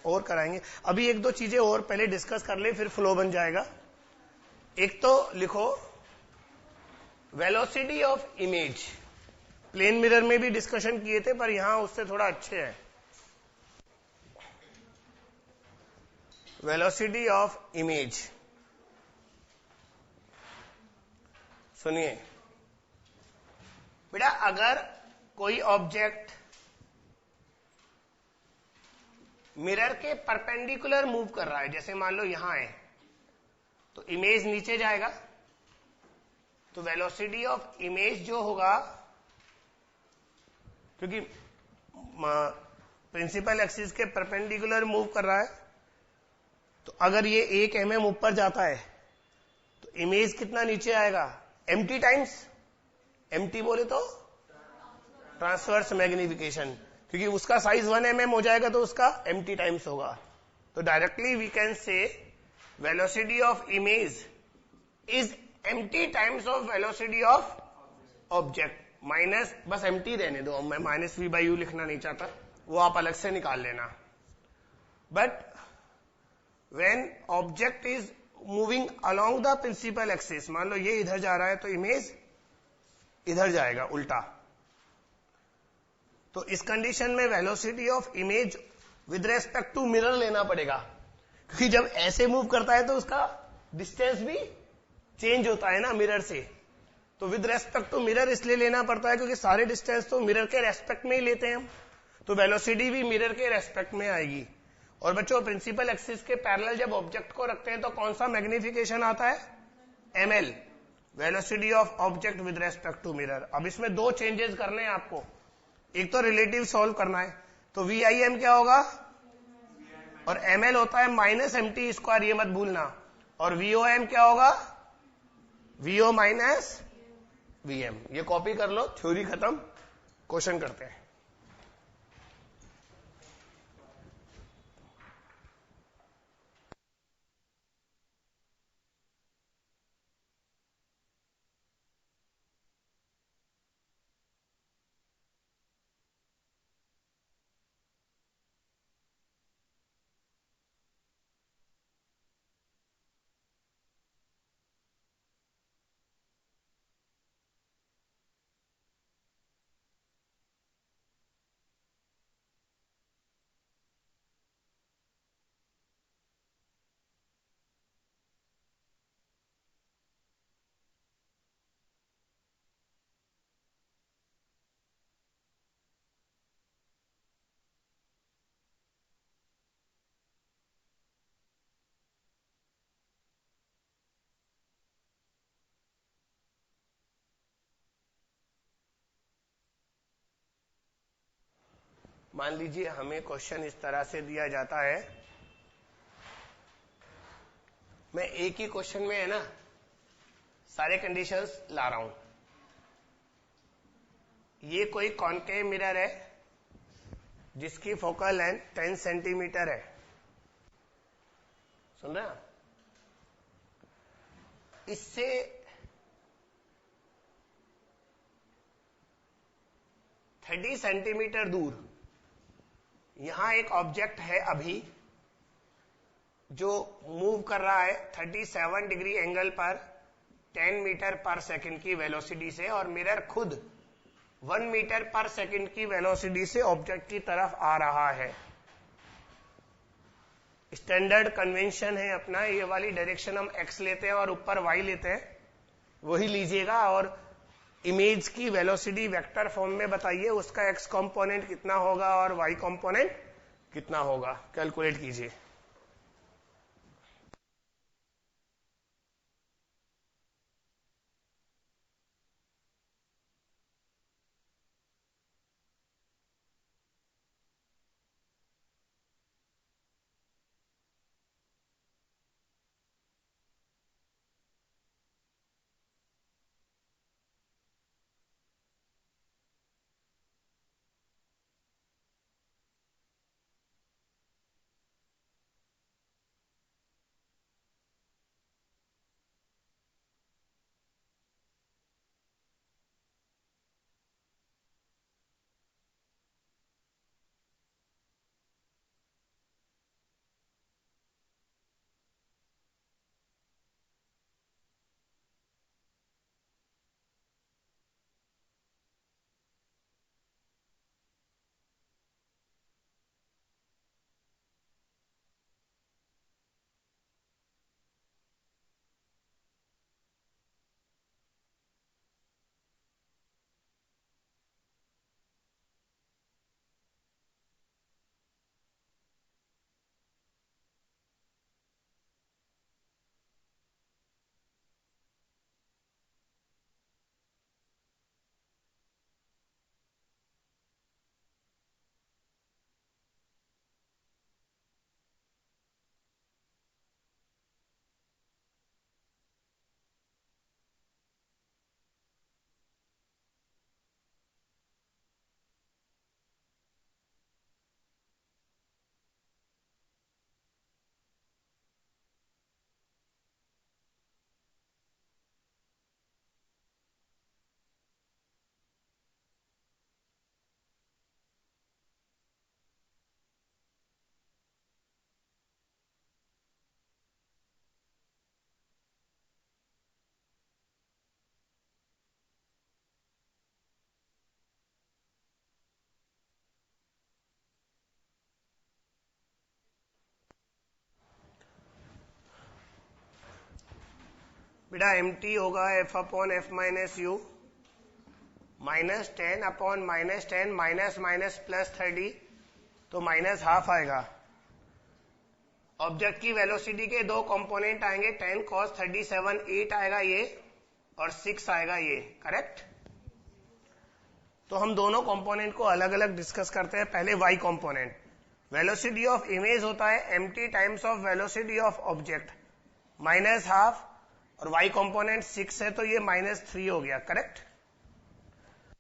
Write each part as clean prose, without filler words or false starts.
और कराएंगे। अभी एक दो चीजें और पहले डिस्कस कर ले, फिर फ्लो बन जाएगा। एक तो लिखो velocity of image. Plane mirror में भी डिस्कशन किए थे, पर यहां उससे थोड़ा अच्छे है। वेलोसिटी ऑफ इमेज, सुनिए बेटा, अगर कोई ऑब्जेक्ट मिरर के परपेंडिकुलर मूव कर रहा है, जैसे मान लो यहां है, तो इमेज नीचे जाएगा। तो वेलोसिटी ऑफ इमेज जो होगा, क्योंकि प्रिंसिपल एक्सिस के परपेंडिकुलर मूव कर रहा है, तो अगर ये 1 mm ऊपर जाता है तो इमेज कितना नीचे आएगा? एमटी टाइम्स, एमटी बोले तो ट्रांसवर्स मैग्निफिकेशन, क्योंकि उसका साइज 1 mm हो जाएगा तो उसका एमटी टाइम्स होगा। तो directly we can say velocity of image is m t times of velocity of object, minus, बस एमटी रहने दो, मैं माइनस वी बाई यू लिखना नहीं चाहता, वो आप अलग से निकाल लेना। But when object is moving along the principal axis, मान लो ये इधर जा रहा है तो इमेज इधर जाएगा उल्टा। तो इस कंडीशन में velocity of image with respect to mirror लेना पड़ेगा, क्योंकि जब ऐसे मूव करता है तो उसका डिस्टेंस भी चेंज होता है ना मिरर से। तो विद रेस्पेक्ट टू मिरर इसलिए लेना पड़ता है क्योंकि सारे डिस्टेंस तो मिरर के रेस्पेक्ट में ही लेते हैं हम, तो वेलोसिटी भी मिरर के रेस्पेक्ट में आएगी। और बच्चों, प्रिंसिपल एक्सिस के पैरेलल जब ऑब्जेक्ट को रखते हैं तो कौन सा मैग्निफिकेशन आता है? ml, velocity of object with respect to mirror. अब इसमें दो चेंजेस करने हैं आपको। एक तो रिलेटिव सॉल्व करना है, तो VIM क्या होगा, और ml होता है माइनस MT स्क्वायर, ये मत भूलना। और VOM क्या होगा, VO माइनस VM। ये कॉपी कर लो, थ्योरी खत्म, क्वेश्चन करते हैं। मान लीजिए हमें क्वेश्चन इस तरह से दिया जाता है, मैं एक ही क्वेश्चन में है ना सारे कंडीशंस ला रहा हूं। ये कोई कॉनकेव मिरर है जिसकी फोकल लेंथ 10 सेंटीमीटर है, सुन रहे हैं? इससे 30 सेंटीमीटर दूर यहां एक ऑब्जेक्ट है अभी जो मूव कर रहा है 37 डिग्री एंगल पर 10 मीटर पर सेकंड की वेलोसिटी से, और मिरर खुद 1 मीटर पर सेकंड की वेलोसिटी से ऑब्जेक्ट की तरफ आ रहा है। स्टैंडर्ड कन्वेंशन है अपना, ये वाली डायरेक्शन हम x लेते हैं और ऊपर y लेते हैं, वही लीजिएगा। और इमेज की वेलोसिटी वेक्टर फॉर्म में बताइए, उसका x कंपोनेंट कितना होगा और y कंपोनेंट कितना होगा, कैलकुलेट कीजिए। बेटा mt होगा f upon f minus u minus 10 upon minus 10 minus minus plus 30, तो माइनस हाफ आएगा। ऑब्जेक्ट की वेलोसिटी के दो कंपोनेंट आएंगे, 10 cos 37, 8 आएगा ये और 6 आएगा ये, करेक्ट। तो हम दोनों कंपोनेंट को अलग अलग डिस्कस करते हैं। पहले y component, velocity of image होता है mt times of velocity of object minus half, और y कंपोनेंट 6 है तो ये -3 हो गया, करेक्ट।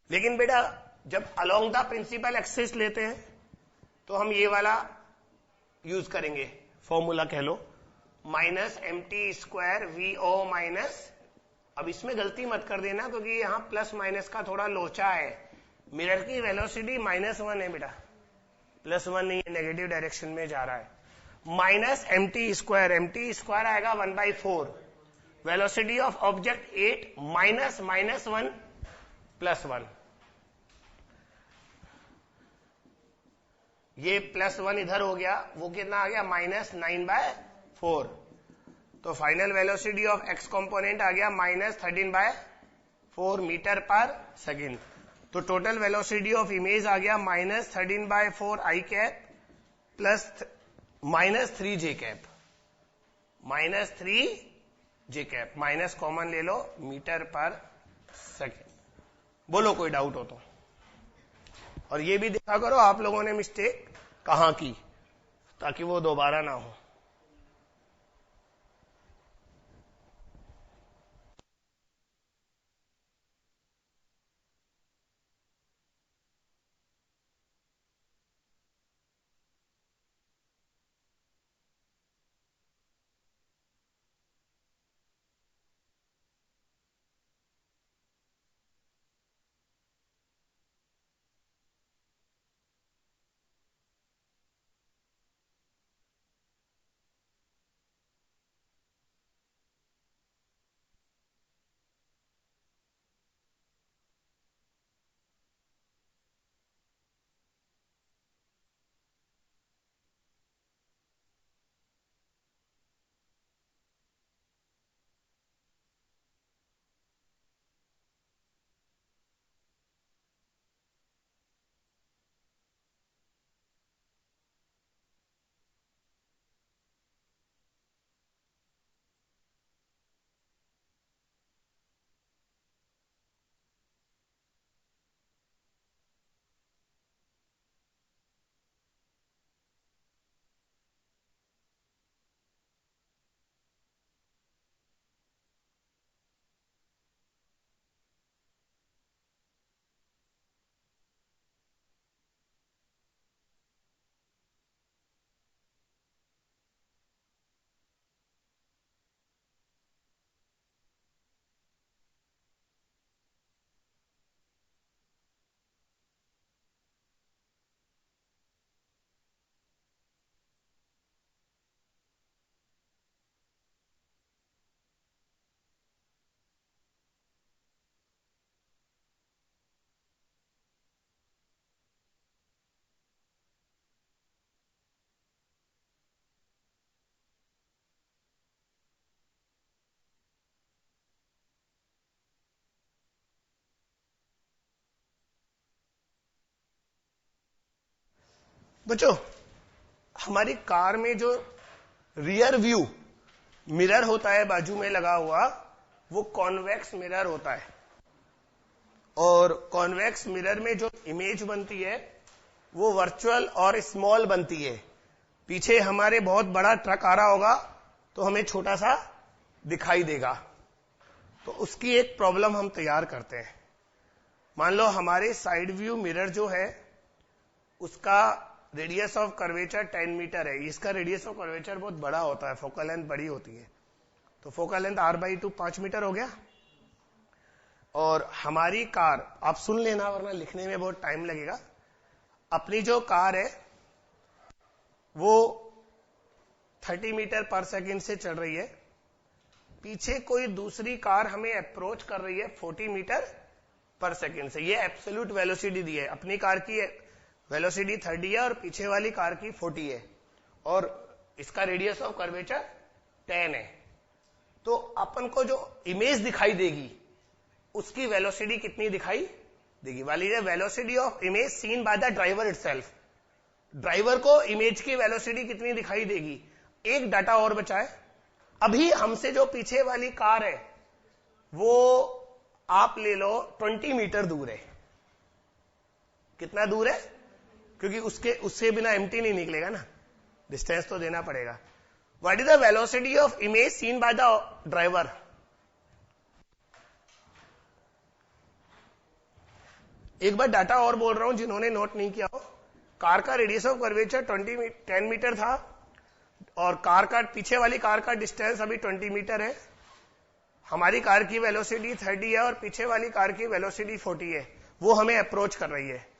लेकिन बेटा जब अलोंग द प्रिंसिपल एक्सिस लेते हैं तो हम ये वाला यूज करेंगे, फॉर्मूला कह लो, माइनस mt² VO माइनस, अब इसमें गलती मत कर देना क्योंकि यहां प्लस माइनस का थोड़ा लोचा है। मिरर की वेलोसिटी -1 है बेटा, +1 नहीं है, नेगेटिव डायरेक्शन में जा रहा है। माइनस mt² आएगा 1/4, वेलोसिटी ऑफ ऑब्जेक्ट 8 माइनस -1 +1, ये +1 इधर हो गया, वो कितना आ गया -9/4, तो final velocity of x component आ गया -13/4 मीटर पर सेकेंड। तो टोटल वेलोसिटी ऑफ इमेज आ गया -13/4 i cap plus -3 j cap, -3 j cap, minus common ले लो, मीटर पर सेकेंड। बोलो कोई डाउट हो तो। और ये भी देखा करो आप लोगों ने मिस्टेक कहां की, ताकि वो दोबारा ना हो। बच्चों हमारी कार में जो रियर व्यू मिरर होता है बाजू में लगा हुआ, वो कॉन्वेक्स मिरर होता है। और कॉन्वेक्स मिरर में जो इमेज बनती है वो वर्चुअल और स्मॉल बनती है। पीछे हमारे बहुत बड़ा ट्रक आ रहा होगा तो हमें छोटा सा दिखाई देगा। तो उसकी एक प्रॉब्लम हम तैयार करते हैं। मान लो हमारे साइड व्यू मिरर जो है उसका रेडियस ऑफ कर्वेचर 10 मीटर है। इसका रेडियस ऑफ कर्वेचर बहुत बड़ा होता है, फोकल लेंथ बड़ी होती है। तो फोकल लेंथ r/2 5 मीटर हो गया। और हमारी कार, आप सुन लेना वरना लिखने में बहुत टाइम लगेगा। अपनी जो कार है वो 30 मीटर पर सेकेंड से चल रही है। पीछे कोई दूसरी कार हमें अप्रोच कर रही है 40 मीटर पर सेकेंड से। ये एब्सोल्यूट वेलोसिटी दी है। अपनी कार की वेलोसिटी 30 है और पीछे वाली कार की 40 है, और इसका रेडियस ऑफ कर्वेचर 10 है। तो अपन को जो इमेज दिखाई देगी उसकी वेलोसिटी कितनी दिखाई देगी? वाली है velocity of image seen by the driver itself. Driver को इमेज की वेलोसिटी कितनी दिखाई देगी? एक डाटा और बचा है। अभी हमसे जो पीछे वाली कार है वो आप ले लो 20 मीटर दूर है। कितना दूर है? क्योंकि उससे बिना एम्प्टी नहीं निकलेगा ना, डिस्टेंस तो देना पड़ेगा। What is the velocity of image seen by the driver? एक बार डाटा और बोल रहा हूं जिन्होंने नोट नहीं किया हो। कार का रेडियस ऑफ कर्वेचर 10 मीटर था और कार का पीछे वाली कार का डिस्टेंस अभी 20 मीटर है। हमारी कार की वेलोसिटी 30 है और पीछे वाली कार की वेलोसिटी 40 है। वो हमें अप्रोच कर रही है।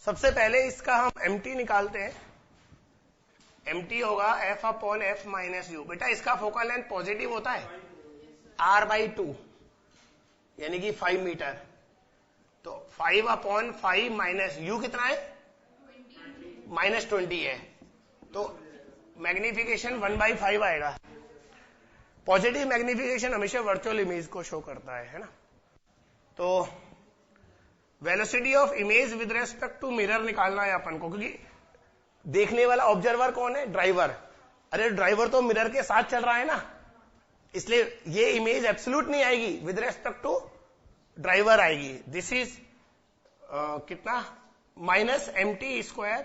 सबसे पहले इसका हम एमटी निकालते हैं। एमटी होगा F upon F minus you. बेटा इसका फोकल लेंथ पॉजिटिव होता है r/2 यानी कि 5 मीटर। तो 5 अपॉन 5 माइनस यू कितना है? -20 है। तो मैग्निफिकेशन 1/5 आएगा। पॉजिटिव मैग्निफिकेशन हमेशा वर्चुअल इमेज को शो करता है ना। तो velocity of image with respect to mirror निकालना है अपन को, क्योंकि देखने वाला ऑब्जर्वर कौन है? ड्राइवर। अरे ड्राइवर तो मिरर के साथ चल रहा है ना, इसलिए ये इमेज एब्सोल्यूट नहीं आएगी, विद रेस्पेक्ट टू ड्राइवर आएगी। दिस इज कितना? -mt²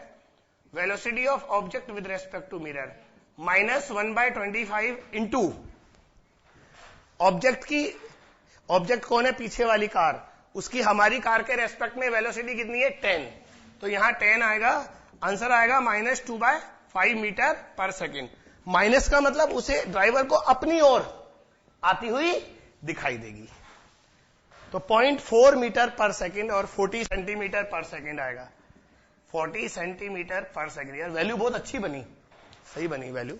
velocity of object with respect to mirror -1/25 into object कौन है? पीछे वाली कार। उसकी हमारी कार के रेस्पेक्ट में वेलोसिटी कितनी है? 10। तो यहां 10 आएगा, आंसर आएगा -2/5 मीटर पर सेकेंड। माइनस का मतलब उसे ड्राइवर को अपनी ओर आती हुई दिखाई देगी। तो 0.4 मीटर पर सेकेंड और 40 सेंटीमीटर पर सेकेंड आएगा। 40 सेंटीमीटर पर सेकेंड। यार वैल्यू बहुत अच्छी बनी, सही बनी वैल्यू।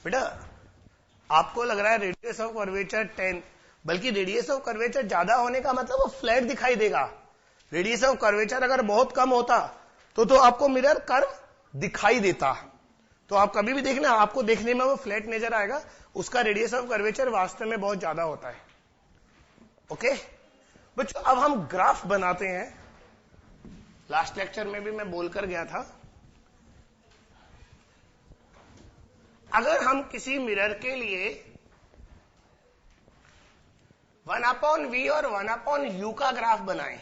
बेटा आपको लग रहा है रेडियस ऑफ कर्वेचर 10, बल्कि रेडियस ऑफ कर्वेचर ज्यादा होने का मतलब वो फ्लैट दिखाई देगा। रेडियस ऑफ कर्वेचर अगर बहुत कम होता तो आपको मिरर कर्व दिखाई देता। तो आप कभी भी देखना, आपको देखने में वो फ्लैट नजर आएगा, उसका रेडियस ऑफ कर्वेचर वास्तव में बहुत ज्यादा होता है। ओके बच्चों, अब हम ग्राफ बनाते हैं। लास्ट लेक्चर में भी मैं बोलकर गया था, अगर हम किसी मिरर के लिए 1/v और 1/u का ग्राफ बनाएं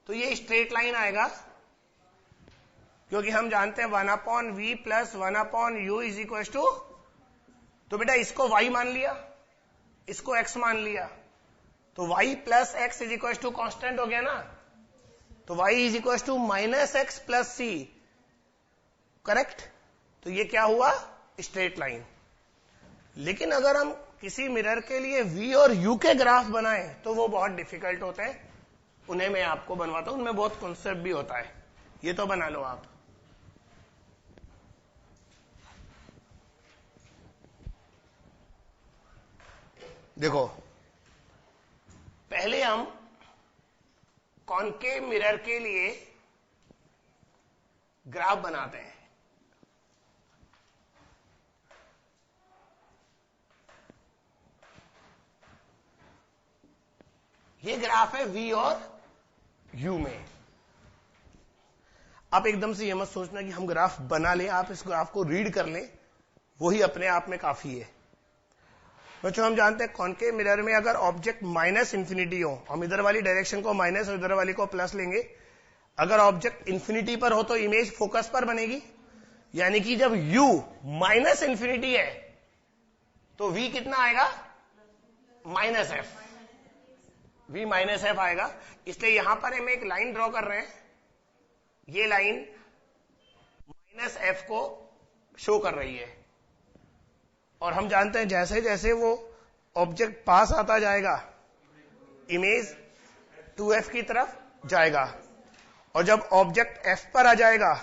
तो ये स्ट्रेट लाइन आएगा, क्योंकि हम जानते हैं 1/v plus 1/u is equal to, तो बेटा इसको y मान लिया, इसको x मान लिया, तो y plus x is equal to constant हो गया ना, तो y is equal to minus x plus C, correct. तो ये क्या हुआ, स्ट्रेट लाइन। लेकिन अगर हम किसी मिरर के लिए v और u के ग्राफ बनाएं तो वो बहुत डिफिकल्ट होते हैं, उन्हें मैं आपको बनवाता हूं, उनमें बहुत कॉन्सेप्ट भी होता है। ये तो बना लो आप। देखो, पहले हम कॉनकेव मिरर के लिए ग्राफ बनाते हैं। ये ग्राफ है v और u में। आप एकदम से ये मत सोचना कि हम ग्राफ बना लें, आप इस ग्राफ को रीड कर लें, वही अपने आप में काफी है। बच्चों हम जानते हैं कॉनकेव मिरर में अगर ऑब्जेक्ट माइनस इंफिनिटी हो, हम इधर वाली डायरेक्शन को माइनस और इधर वाली को प्लस लेंगे, अगर ऑब्जेक्ट इंफिनिटी पर हो तो इमेज फोकस पर बनेगी, यानी कि जब u माइनस इंफिनिटी है तो v कितना आएगा, minus F, v minus F आएगा। इसलिए यहां पर हम एक लाइन ड्रॉ कर रहे हैं, ये लाइन माइनस एफ को शो कर रही है, और हम जानते हैं जैसे जैसे वो ऑब्जेक्ट पास आता जाएगा इमेज 2f की तरफ जाएगा, और जब ऑब्जेक्ट f पर आ जाएगा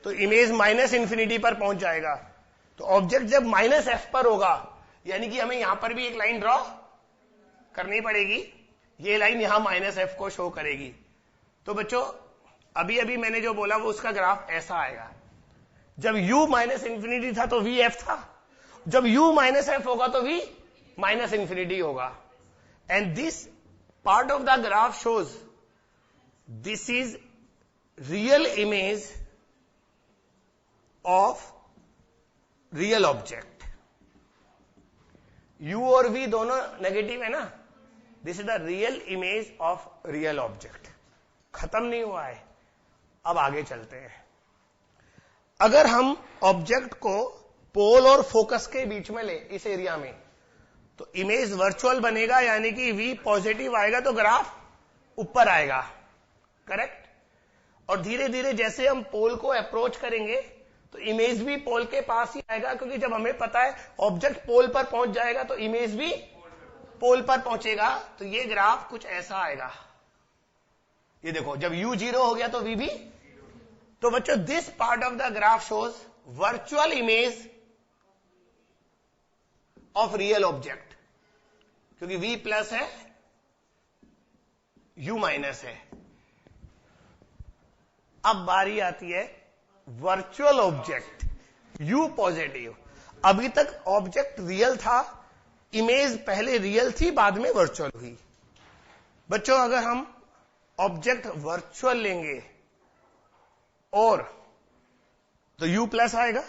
तो इमेज माइनस इंफिनिटी पर पहुंच जाएगा। तो ऑब्जेक्ट जब माइनस f पर होगा, यानी कि हमें यहां पर भी एक लाइन ड्रॉ करनी पड़ेगी, ये लाइन यहां माइनस एफ को शो करेगी। तो बच्चों अभी अभी मैंने जो बोला वो उसका ग्राफ ऐसा आएगा, जब u माइनस इंफिनिटी था तो v f था, जब u माइनस एफ होगा तो v माइनस इंफिनिटी होगा। And this part of the graph shows this is real image of real object. u और v दोनों नेगेटिव है ना, this is the real image of real object. खत्म नहीं हुआ है, अब आगे चलते हैं। अगर हम ऑब्जेक्ट को पोल और फोकस के बीच में ले इस एरिया में, तो इमेज वर्चुअल बनेगा, यानी कि v पॉजिटिव आएगा तो ग्राफ ऊपर आएगा, करेक्ट। और धीरे धीरे जैसे हम पोल को अप्रोच करेंगे तो इमेज भी पोल के पास ही आएगा, क्योंकि जब हमें पता है ऑब्जेक्ट पोल पर पहुंच जाएगा तो इमेज भी पोल पर पहुंचेगा। तो ये ग्राफ कुछ ऐसा आएगा, ये देखो जब u 0 हो गया तो v भी। तो बच्चों this part of the graph shows virtual image of real object, क्योंकि v प्लस है u माइनस है। अब बारी आती है वर्चुअल ऑब्जेक्ट, u पॉजिटिव। अभी तक ऑब्जेक्ट रियल था, इमेज पहले रियल थी बाद में वर्चुअल हुई। बच्चों अगर हम ऑब्जेक्ट वर्चुअल लेंगे और तो u प्लस आएगा,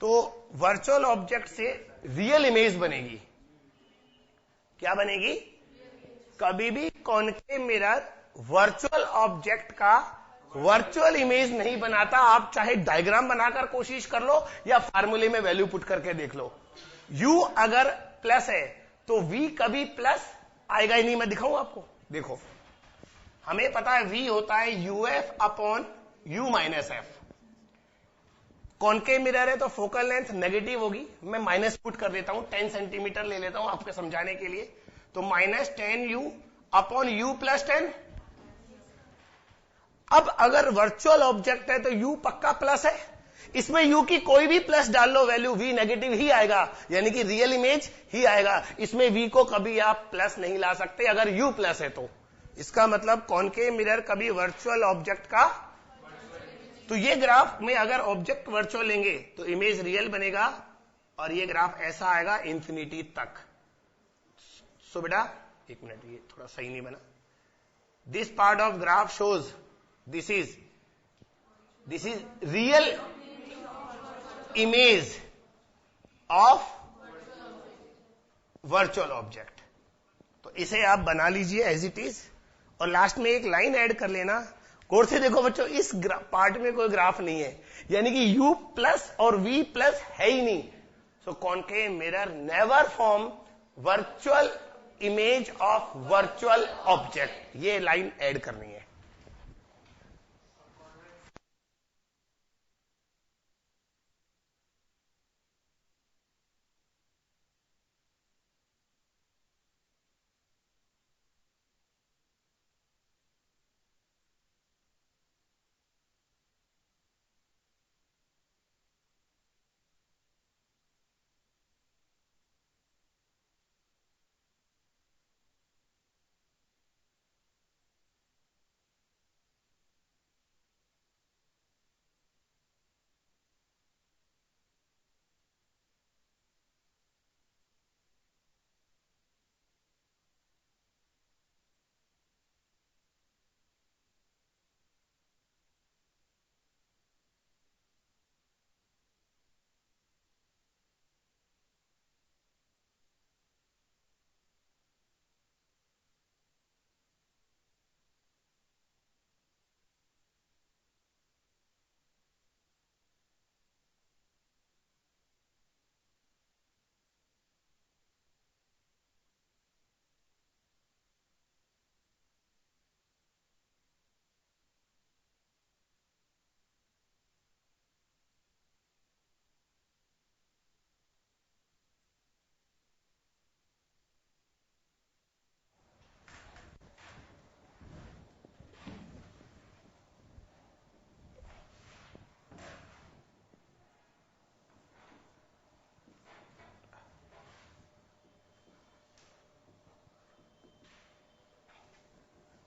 तो वर्चुअल ऑब्जेक्ट से रियल इमेज बनेगी। क्या बनेगी, कभी भी कॉनकेव मिरर वर्चुअल ऑब्जेक्ट का वर्चुअल इमेज नहीं बनाता। आप चाहे डायग्राम बनाकर कोशिश कर लो या फार्मूले में वैल्यू पुट करके देख लो, u अगर प्लस है तो v कभी प्लस आएगा ही नहीं। मैं दिखाऊं आपको, देखो हमें पता है v होता है uf upon u minus F. Concave mirror है तो फोकल लेंथ नेगेटिव होगी, मैं माइनस पुट कर देता हूं, 10 सेंटीमीटर ले लेता हूं आपको समझाने के लिए। तो minus 10u upon u plus 10। अब अगर वर्चुअल ऑब्जेक्ट है तो u पक्का प्लस है, इसमें यू की कोई भी प्लस डाल लो वैल्यू, वी नेगेटिव ही आएगा, यानी कि रियल इमेज ही आएगा। इसमें वी को कभी आप प्लस नहीं ला सकते अगर यू प्लस है तो। इसका मतलब कॉनकेव मिरर कभी वर्चुअल ऑब्जेक्ट का, तो ये ग्राफ में अगर ऑब्जेक्ट वर्चुअल लेंगे तो इमेज रियल बनेगा, और ये ग्राफ ऐसा आएगा इंफिनिटी तक। सो बेटा एक मिनट, ये थोड़ा सही नहीं बना। This part of graph shows this is real image of virtual object. तो इसे आप बना लीजिए एज इट इज, और लास्ट में एक लाइन ऐड कर लेना। गौर से देखो बच्चों, इस पार्ट में कोई ग्राफ नहीं है, यानी कि u प्लस और v प्लस है ही नहीं। So concave mirror never form virtual image of virtual object. ये लाइन ऐड करनी है।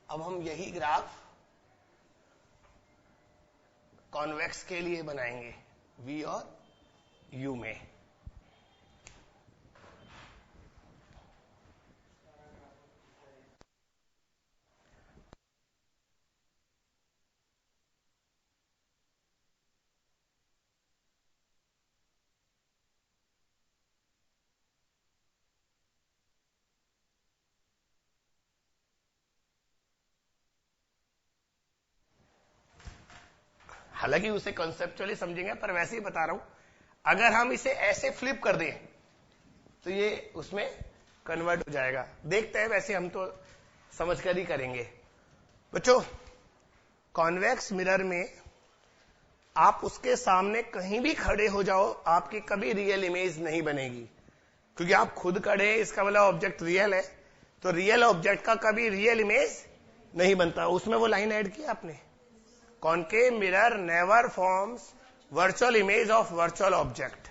अब हम यही ग्राफ कॉन्वेक्स के लिए बनाएंगे v और u में। हालांकि उसे कॉन्सेप्चुअली समझेंगे, पर वैसे ही बता रहा हूं। अगर हम इसे ऐसे फ्लिप कर दें तो ये उसमें कन्वर्ट हो जाएगा। देखते हैं, वैसे हम तो समझकर ही करेंगे। बच्चों, कॉन्वेक्स मिरर में आप उसके सामने कहीं भी खड़े हो जाओ, आपकी कभी रियल इमेज नहीं बनेगी, क्योंकि आप खुद खड़े हैं, इसका मतलब ऑब्जेक्ट रियल है। तो रियल ऑब्जेक्ट का कभी रियल इमेज नहीं बनता। उसमें वो लाइन ऐड की आपने, concave mirror never forms virtual image of virtual object.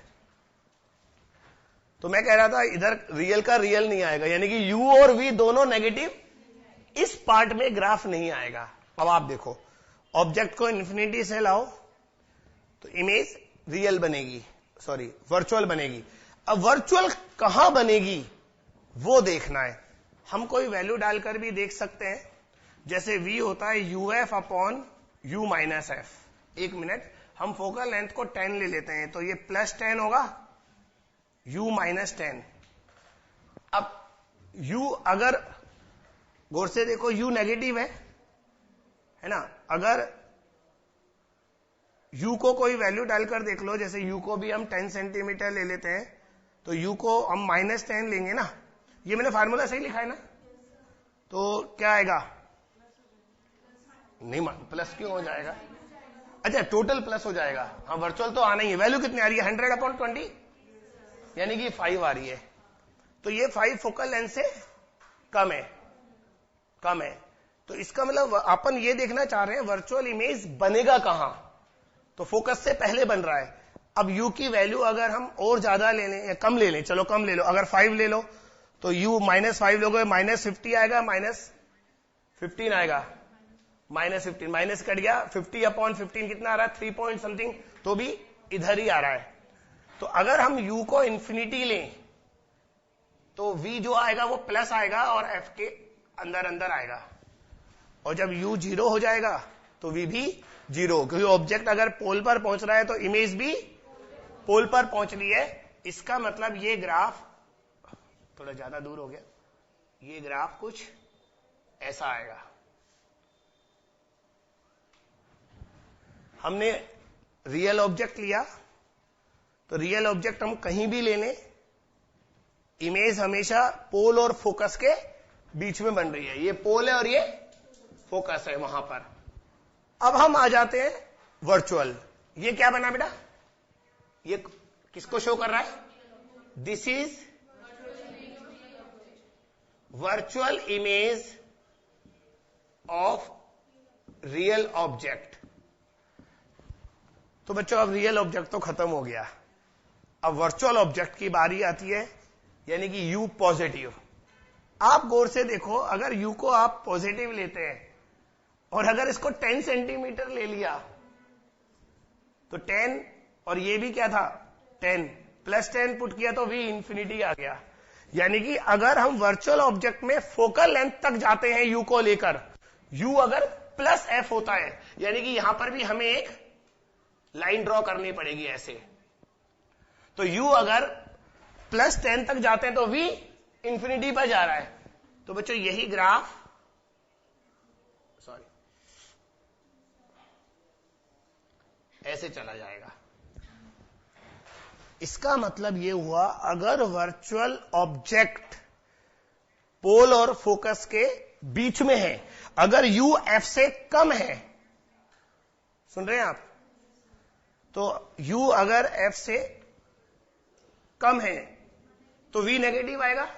तो मैं कह रहा था इधर रियल का रियल नहीं आएगा, यानी कि u और v दोनों नेगेटिव, इस पार्ट में ग्राफ नहीं आएगा। अब आप देखो, ऑब्जेक्ट को इंफिनिटी से लाओ तो इमेज रियल बनेगी, सॉरी वर्चुअल बनेगी। अब वर्चुअल कहां बनेगी वो देखना है। हम कोई वैल्यू डालकर भी देख सकते हैं, जैसे v होता है uf upon u minus F. एक मिनट, हम फोकल लेंथ को 10 ले लेते हैं, तो ये प्लस 10 होगा, u माइनस 10। अब u अगर गौर से देखो u नेगेटिव है ना। अगर u को कोई वैल्यू डालकर देख लो, जैसे u को भी हम 10 सेंटीमीटर ले लेते हैं, तो u को हम माइनस 10 लेंगे ना। ये मैंने फार्मूला सही लिखा है ना? तो क्या आएगा? नहीं, प्लस क्यों हो जाएगा? अच्छा, टोटल प्लस हो जाएगा। हाँ, वर्चुअल तो आना ही है। वैल्यू कितनी आ रही है? 100 अपॉन 20, यानी कि 5 आ रही है। तो ये 5 फोकल लेंथ से कम है। तो इसका मतलब अपन ये देखना चाह रहे हैं वर्चुअल इमेज बनेगा कहां। तो फोकस से पहले बन रहा है। अब u की वैल्यू अगर हम और ज्यादा ले लें या कम ले लें, चलो कम ले लो, अगर 5 ले लो तो u -5 लोगे -50 आएगा, -15 आएगा, -15 माइनस कट गया, 50/15 कितना आ रहा है, 3 पॉइंट समथिंग, तो भी इधर ही आ रहा है। तो अगर हम u को इंफिनिटी लें तो v जो आएगा वो प्लस आएगा और f के अंदर अंदर आएगा, और जब u 0 हो जाएगा तो v भी 0, क्योंकि ऑब्जेक्ट अगर पोल पर पहुंच रहा है तो इमेज भी पोल पर पहुंच रही है। इसका मतलब ये ग्राफ थोड़ा ज्यादा दूर हो गया, ये ग्राफ कुछ ऐसा आएगा। हमने रियल ऑब्जेक्ट लिया, तो रियल ऑब्जेक्ट हम कहीं भी ले लें, इमेज हमेशा पोल और फोकस के बीच में बन रही है। ये पोल है और ये फोकस है वहां पर। अब हम आ जाते हैं वर्चुअल। ये क्या बना बेटा, ये किसको शो कर रहा है, this is virtual image of real object. तो बच्चों अब रियल ऑब्जेक्ट तो खत्म हो गया, अब वर्चुअल ऑब्जेक्ट की बारी आती है, यानी कि u पॉजिटिव। आप गौर से देखो, अगर u को आप पॉजिटिव लेते हैं और अगर इसको 10 सेंटीमीटर ले लिया तो 10, और ये भी क्या था 10, +10 पुट किया तो v इंफिनिटी आ गया। यानी कि अगर हम वर्चुअल ऑब्जेक्ट में फोकल लेंथ तक जाते हैं u को लेकर, u अगर +f होता है, यानी कि यहां पर भी हमें एक लाइन ड्रॉ करनी पड़ेगी ऐसे। तो u अगर +10 तक जाते हैं तो v इंफिनिटी पर जा रहा है। तो बच्चों यही ग्राफ, सॉरी, ऐसे चला जाएगा। इसका मतलब यह हुआ, अगर वर्चुअल ऑब्जेक्ट पोल और फोकस के बीच में है, अगर u f से कम है, सुन रहे हैं आप, तो u अगर f से कम है तो v नेगेटिव आएगा।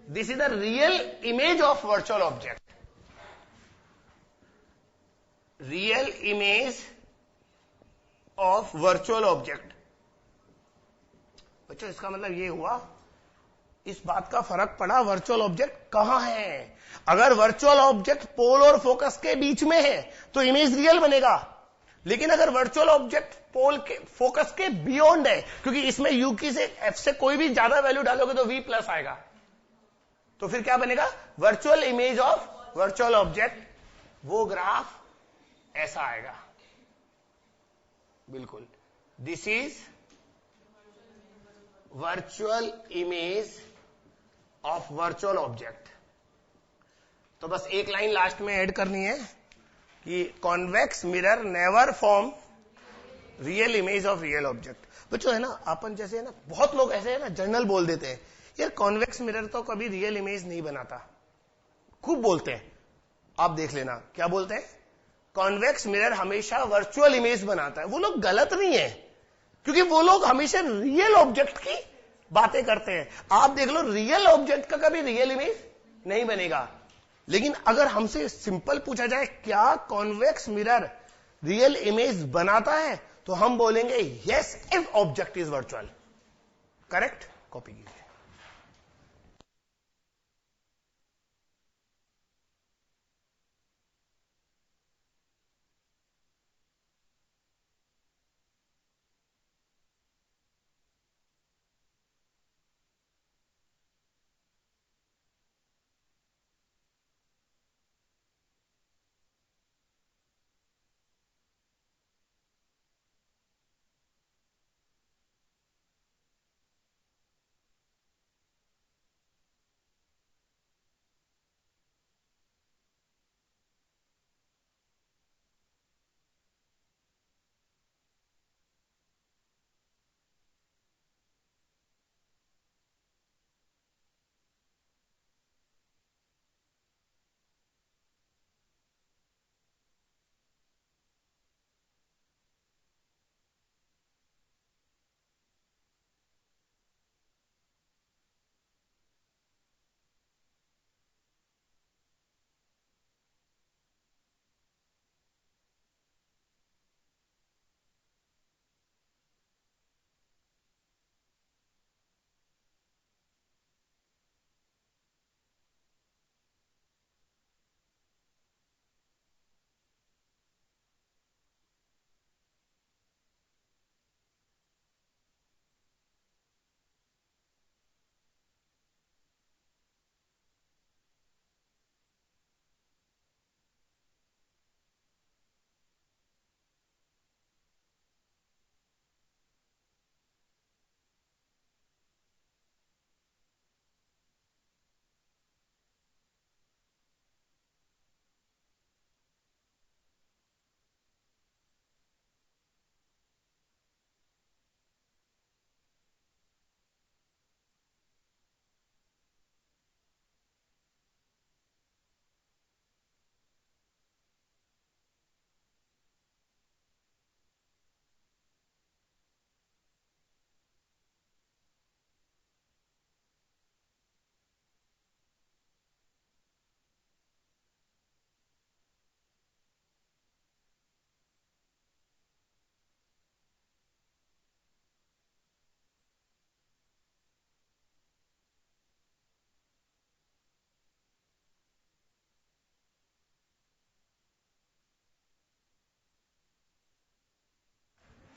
This is the real image of virtual object, real image of virtual object. बच्चों इसका मतलब ये हुआ, इस बात का फर्क पड़ा वर्चुअल ऑब्जेक्ट कहां है। अगर वर्चुअल ऑब्जेक्ट पोल और फोकस के बीच में है तो इमेज रियल बनेगा, लेकिन अगर वर्चुअल ऑब्जेक्ट पोल के फोकस के बियॉन्ड है, क्योंकि इसमें u की से f से कोई भी ज्यादा वैल्यू डालोगे तो v प्लस आएगा, तो फिर क्या बनेगा, virtual image of virtual object, वो ग्राफ ऐसा आएगा बिल्कुल। This is virtual image of virtual object. तो बस एक लाइन लास्ट में ऐड करनी है कि convex mirror never form real image of real object. बच्चों है ना, अपन जैसे है ना, बहुत लोग ऐसे है ना जनरल बोल देते हैं, यार कॉन्वेक्स मिरर तो कभी रियल इमेज नहीं बनाता, खूब बोलते हैं। आप देख लेना क्या बोलते हैं, कॉन्वेक्स मिरर हमेशा वर्चुअल इमेज बनाता है। वो लोग गलत नहीं है, क्योंकि वो लोग हमेशा रियल ऑब्जेक्ट की बातें करते हैं। आप देख लो, रियल ऑब्जेक्ट का कभी रियल इमेज नहीं बनेगा। लेकिन अगर हमसे सिंपल पूछा जाए क्या कॉन्वेक्स मिरर रियल इमेज बनाता है, तो हम बोलेंगे yes if object is virtual. Correct, copy कीजिए।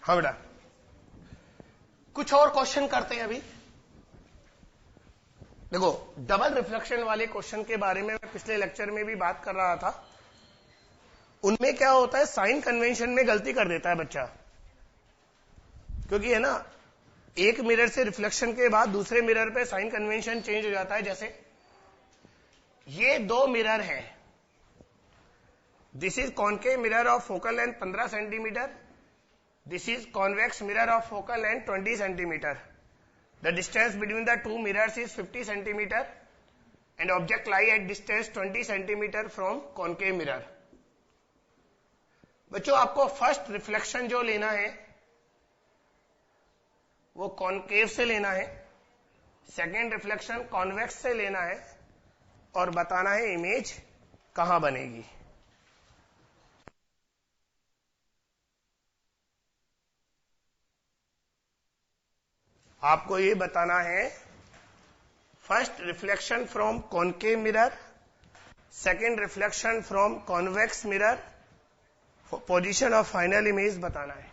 हाँ बेटा, कुछ और क्वेश्चन करते हैं अभी। देखो, डबल रिफ्लेक्शन वाले क्वेश्चन के बारे में मैं पिछले लेक्चर में भी बात कर रहा था। उनमें क्या होता है, साइन कन्वेंशन में गलती कर देता है बच्चा, क्योंकि है ना, एक मिरर से रिफ्लेक्शन के बाद दूसरे मिरर पे साइन कन्वेंशन चेंज हो जाता है। जैसे ये दो मिरर हैं, this is concave mirror of focal length 15 centimetre, this is convex mirror of focal length 20 centimetre. The distance between the two mirrors is 50 centimetre and object lie at distance 20 centimetre from concave mirror. बच्चों, आपको first reflection जो लेना है वो concave से लेना है, second reflection convex से लेना है, और बताना है इमेज कहां बनेगी। आपको ये बताना है first reflection from concave mirror, second reflection from convex mirror, position of final image बताना है।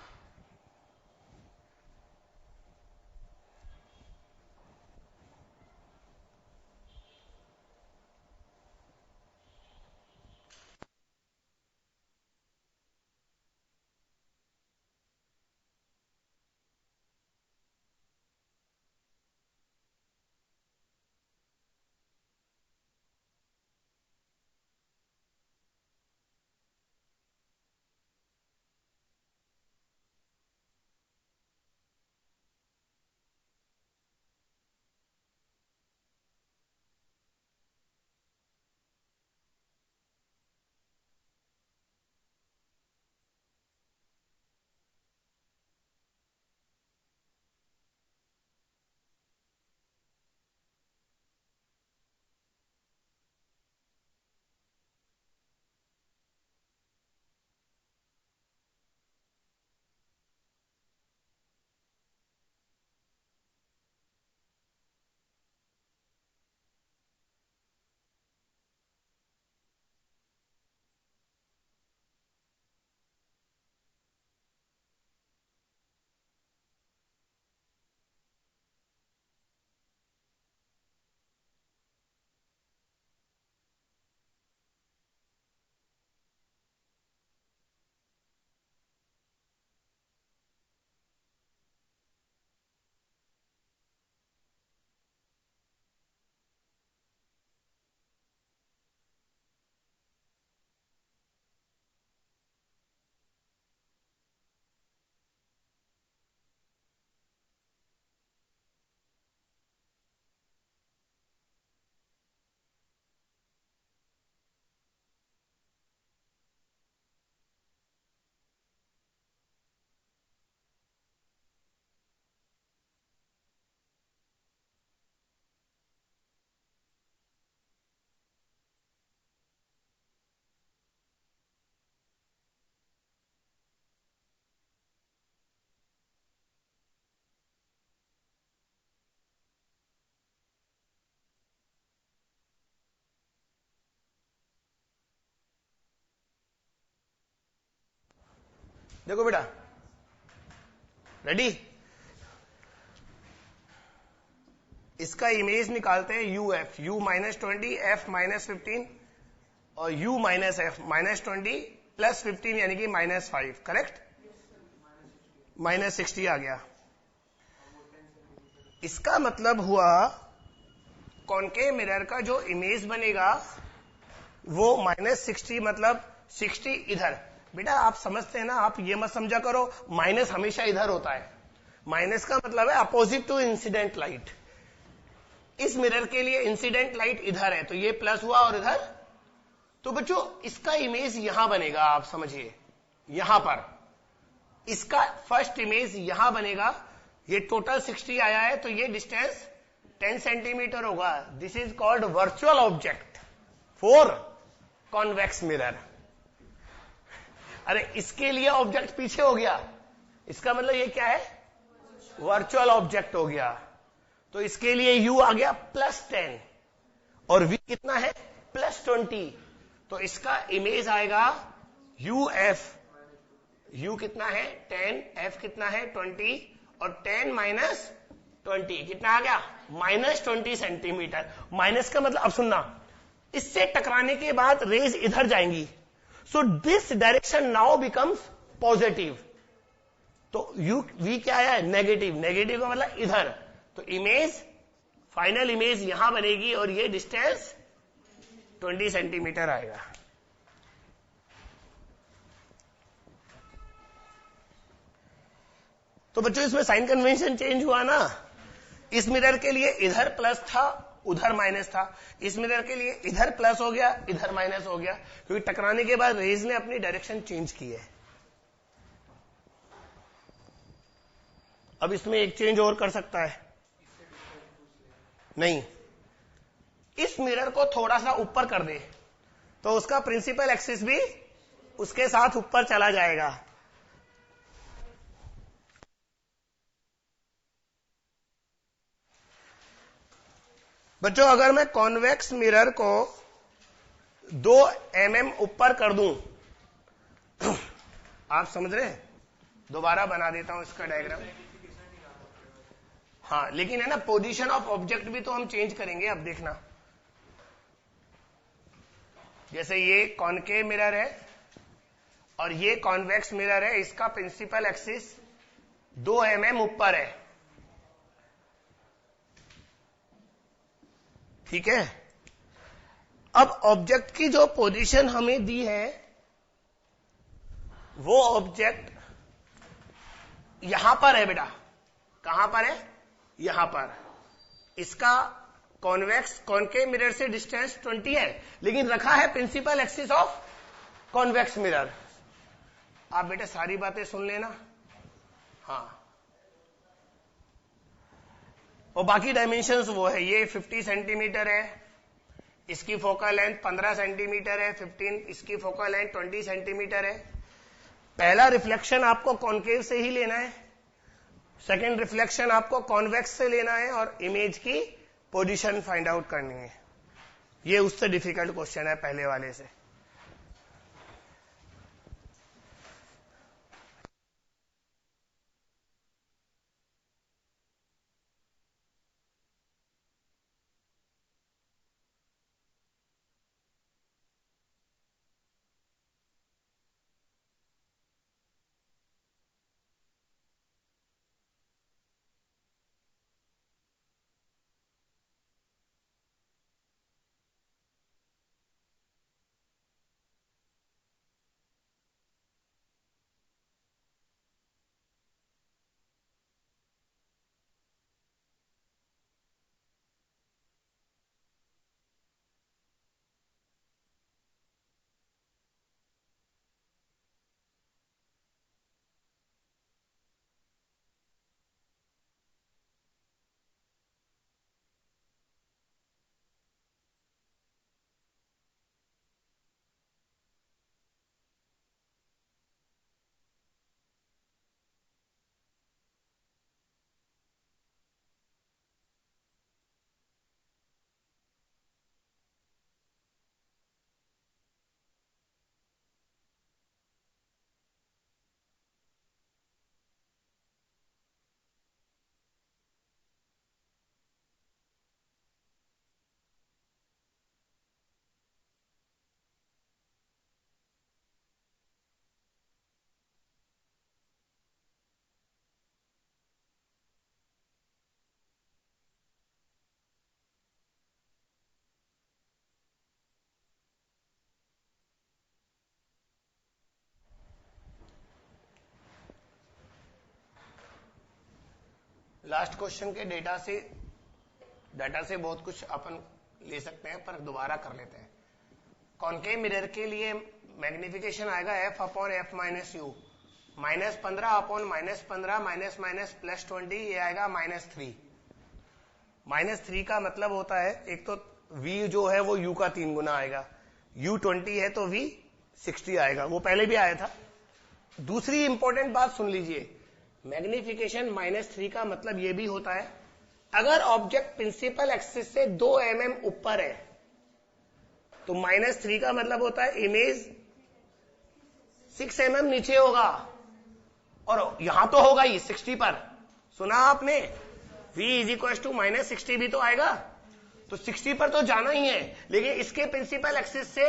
देखो बेटा, रेडी, इसका इमेज निकालते हैं यू एफ, यू -20 एफ -15 और यू माइनस एफ -20 प्लस 15 यानी कि -5, करेक्ट, -60 आ गया। इसका मतलब हुआ कॉनकेव मिरर का जो इमेज बनेगा वो -60, मतलब 60 इधर। बेटा आप समझते हैं ना, आप ये मत समझा करो माइनस हमेशा इधर होता है। माइनस का मतलब है अपोजिट टू इंसिडेंट लाइट। इस मिरर के लिए इंसिडेंट लाइट इधर है तो ये प्लस हुआ और इधर, तो बच्चों इसका इमेज यहां बनेगा। आप समझिए, यहां पर इसका फर्स्ट इमेज यहां बनेगा। ये टोटल 60 आया है तो ये डिस्टेंस 10 सेंटीमीटर होगा। This is called virtual object for convex mirror. अरे इसके लिए ऑब्जेक्ट पीछे हो गया, इसका मतलब ये क्या है, वर्चुअल ऑब्जेक्ट हो गया। तो इसके लिए u आ गया +10 और v कितना है +20, तो इसका इमेज आएगा uf u कितना है 10, f कितना है 20 और 10 माइनस 20 कितना आ गया -20 सेंटीमीटर। माइनस का मतलब अब सुनना, इससे टकराने के बाद रेज इधर जाएंगी, so this direction now becomes positive. तो u v क्या आया नेगेटिव, नेगेटिव का मतलब इधर, तो इमेज फाइनल इमेज यहां बनेगी और ये डिस्टेंस 20 सेंटीमीटर आएगा। तो बच्चों इसमें साइन कन्वेंशन चेंज हुआ ना, इस मिरर के लिए इधर प्लस था उधर माइनस था, इस मिरर के लिए इधर प्लस हो गया इधर माइनस हो गया, क्योंकि टकराने के बाद रेज ने अपनी डायरेक्शन चेंज की है। अब इसमें एक चेंज और कर सकता है, नहीं, इस मिरर को थोड़ा सा ऊपर कर दे तो उसका प्रिंसिपल एक्सिस भी उसके साथ ऊपर चला जाएगा। बच्चों अगर मैं कॉन्वेक्स मिरर को 2 mm ऊपर कर दूं, आप समझ रहे हैं, दोबारा बना देता हूं इसका डायग्राम। हाँ लेकिन है ना, पोजीशन ऑफ ऑब्जेक्ट भी तो हम चेंज करेंगे। अब देखना, जैसे ये कॉनकेव मिरर है और ये कॉन्वेक्स मिरर है, इसका प्रिंसिपल एक्सिस 2 mm ऊपर है, ठीक है। अब ऑब्जेक्ट की जो पोजीशन हमें दी है, वो ऑब्जेक्ट यहां पर है बेटा, कहां पर है, यहां पर। इसका कॉन्वेक्स कॉनकेव मिरर से डिस्टेंस 20 है, लेकिन रखा है principal axis of convex mirror. आप बेटा सारी बातें सुन लेना, हाँ। और बाकी डायमेंशंस वो है, ये 50 सेंटीमीटर है, इसकी फोकल लेंथ 15 सेंटीमीटर है, 15 इसकी फोकल लेंथ 20 सेंटीमीटर है। पहला रिफ्लेक्शन आपको कॉनकेव से ही लेना है, सेकंड रिफ्लेक्शन आपको कॉन्वेक्स से लेना है, और इमेज की पोजीशन फाइंड आउट करनी है। ये उससे डिफिकल्ट क्वेश्चन है पहले वाले से। लास्ट क्वेश्चन के डेटा से बहुत कुछ अपन ले सकते हैं, पर दोबारा कर लेते हैं। कॉनकेव मिरर के लिए मैग्निफिकेशन आएगा f upon f minus you, -15 upon -15 minus minus +20, ये आएगा -3। -3 का मतलब होता है, एक तो v जो है वो u का 3 गुना आएगा, u 20 है तो v 60 आएगा, वो पहले भी आया था। दूसरी इंपॉर्टेंट बात सुन लीजिए, मैग्निफिकेशन -3 का मतलब ये भी होता है, अगर ऑब्जेक्ट प्रिंसिपल एक्सिस से 2 mm ऊपर है तो -3 का मतलब होता है इमेज 6 mm नीचे होगा, और यहां तो होगा ही 60 पर, सुना आपने, v इज इक्वल टू -60 भी तो आएगा, तो 60 पर तो जाना ही है। लेकिन इसके प्रिंसिपल एक्सिस से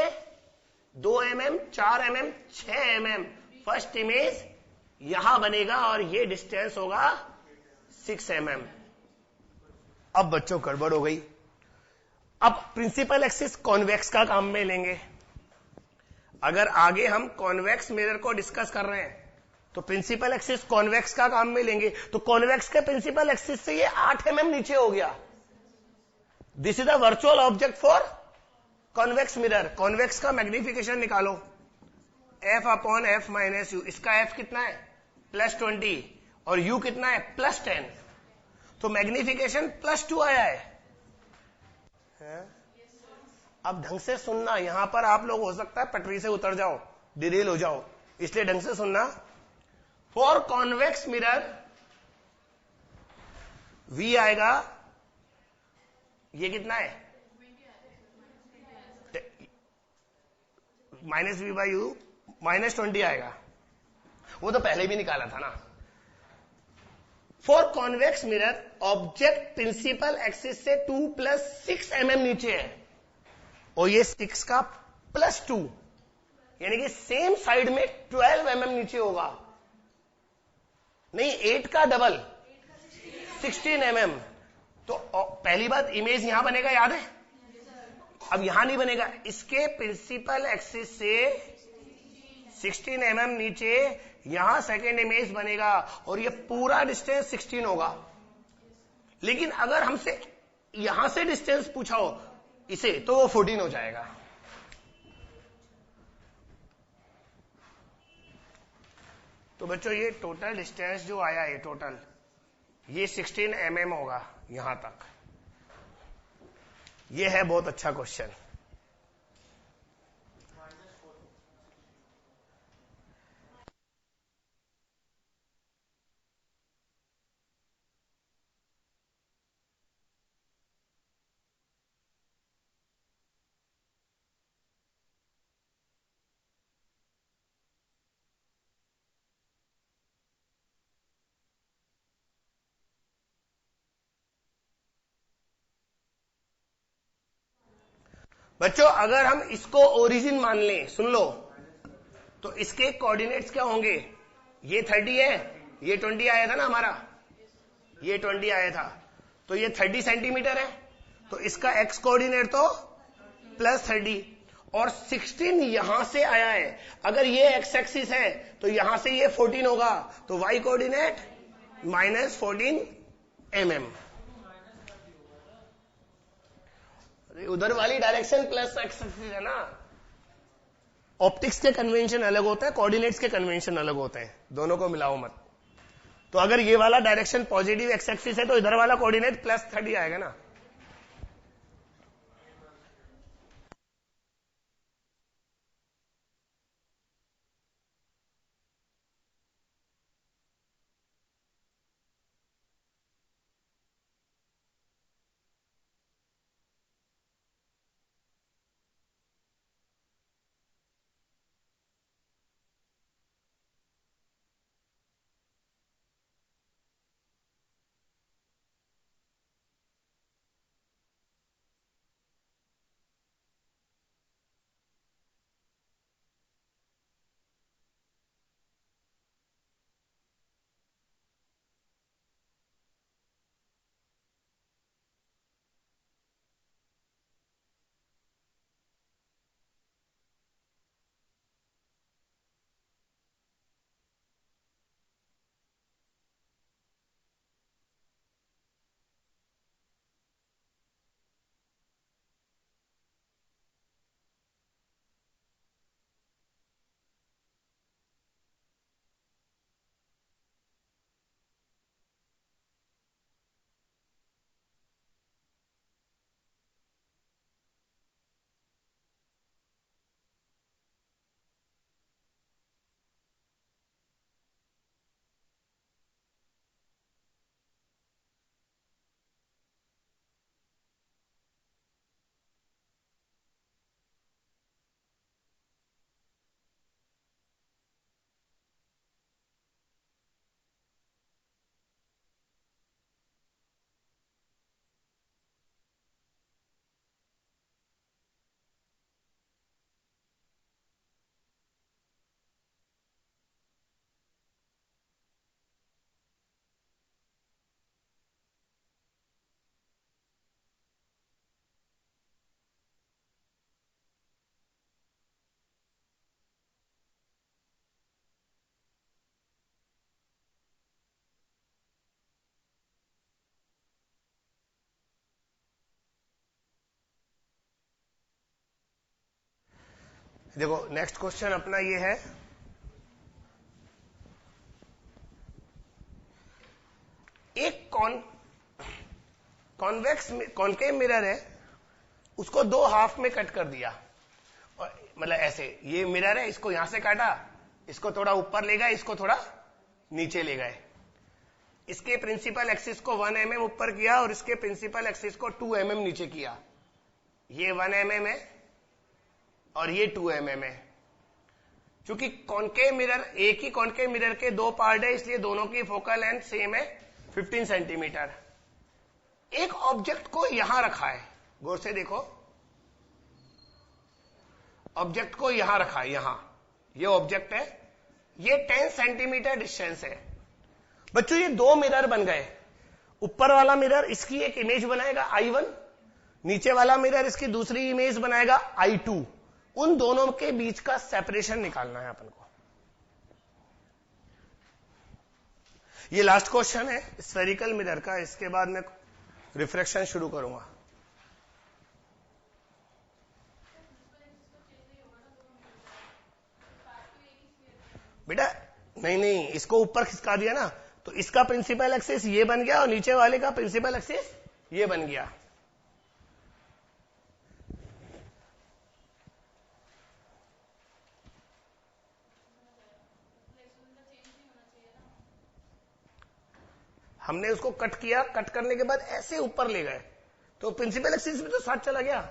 2 mm, 4 mm, 6 mm first image यहां बनेगा और ये डिस्टेंस होगा 6 mm। अब बच्चों गड़बड़ हो गई। अब प्रिंसिपल एक्सिस कॉन्वेक्स का काम में लेंगे। अगर आगे हम कॉन्वेक्स मिरर को डिस्कस कर रहे हैं तो प्रिंसिपल एक्सिस कॉन्वेक्स का काम में लेंगे, तो कॉन्वेक्स के प्रिंसिपल एक्सिस से ये 8 mm नीचे हो गया। This is the virtual object for convex mirror. Convex का मैग्निफिकेशन निकालो, f/f - u। इसका f कितना है? +20 और u कितना है? +10। तो मैग्निफिकेशन +2 आया है। अब ढंग से सुनना, यहां पर आप लोग हो सकता है पटरी से उतर जाओ, डिरेल हो जाओ, इसलिए ढंग से सुनना। फॉर कॉन्वेक्स मिरर v आएगा, ये कितना है? -v/u -20 आएगा, वो तो पहले भी निकाला था ना। For convex mirror object principal axis से 2 + 6 mm नीचे है और ये 6 का +2, यानी कि सेम साइड में 12 mm नीचे होगा। नहीं, 8 का डबल 16 mm। तो पहली बात, इमेज यहां बनेगा, याद है? अब यहां नहीं बनेगा, इसके प्रिंसिपल एक्सिस से 16 mm नीचे यहां सेकेंड इमेज बनेगा और ये पूरा डिस्टेंस 16 होगा। लेकिन अगर हमसे यहां से डिस्टेंस पूछा हो इसे, तो वो 14 हो जाएगा। तो बच्चों ये टोटल डिस्टेंस जो आया है टोटल, ये 16 mm होगा यहां तक। ये है बहुत अच्छा क्वेश्चन। बच्चों अगर हम इसको ओरिजिन मान लें, सुन लो, तो इसके कोऑर्डिनेट्स क्या होंगे? ये 30 है, ये 20 आया था ना हमारा, ये 20 आया था, तो ये 30 सेंटीमीटर है, तो इसका एक्स कोऑर्डिनेट तो +30 और 16 यहां से आया है। अगर ये एक्स एक्सिस है तो यहां से ये 14 होगा, तो वाई कोऑर्डिनेट -14 mm। उधर वाली डायरेक्शन प्लस एक्स एक्सिस है ना। ऑप्टिक्स के कन्वेंशन अलग होते हैं, कोऑर्डिनेट्स के कन्वेंशन अलग होते हैं, दोनों को मिलाओ मत। तो अगर ये वाला डायरेक्शन पॉजिटिव एक्स एक्सिस है तो इधर वाला कोऑर्डिनेट +30 आएगा ना। देखो नेक्स्ट क्वेश्चन अपना ये है, एक कॉन्वेक्स कॉन्केव मिरर है, उसको दो हाफ में कट कर दिया, और मतलब ऐसे ये मिरर है, इसको यहां से काटा, इसको थोड़ा ऊपर ले गए, इसको थोड़ा नीचे ले गए, इसके प्रिंसिपल एक्सिस को 1 mm ऊपर किया और इसके प्रिंसिपल एक्सिस को 2 mm नीचे किया। ये 1 mm है और ये 2 mm है। क्योंकि कॉन्केव मिरर, एक ही कॉन्केव मिरर के दो पार्ट है, इसलिए दोनों की फोकल लेंथ सेम है 15 सेंटीमीटर। एक ऑब्जेक्ट को यहां रखा है, गौर से देखो, ऑब्जेक्ट को यहां रखा है, यहां ये ऑब्जेक्ट है, ये 10 सेंटीमीटर डिस्टेंस है। बच्चों ये दो मिरर बन गए, ऊपर वाला मिरर इसकी एक इमेज बनाएगा I1, नीचे वाला मिरर इसकी दूसरी इमेज बनाएगा I2। उन दोनों के बीच का सेपरेशन निकालना है अपन को। ये लास्ट क्वेश्चन है स्फेरिकल मिरर का, इसके बाद मैं रिफ्लेक्शन शुरू करूंगा। बेटा नहीं, इसको ऊपर खिसका दिया ना, तो इसका प्रिंसिपल एक्सिस ये बन गया और नीचे वाले का प्रिंसिपल एक्सिस ये बन गया। हमने उसको कट किया, कट करने के बाद ऐसे ऊपर ले गए, तो प्रिंसिपल एक्सिस भी तो साथ चला गया।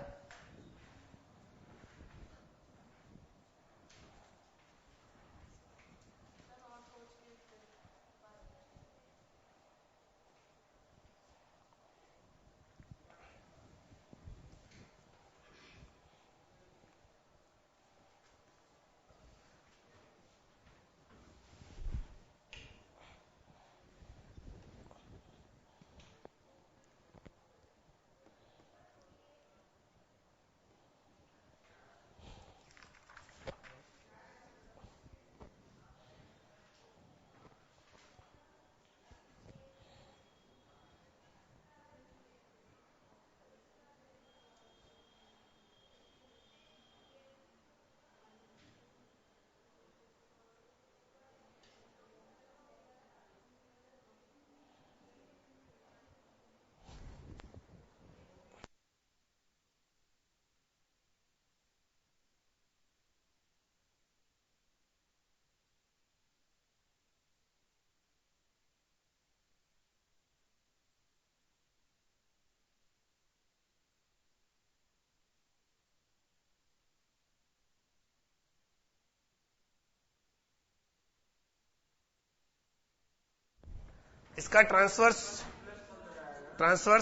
इसका transverse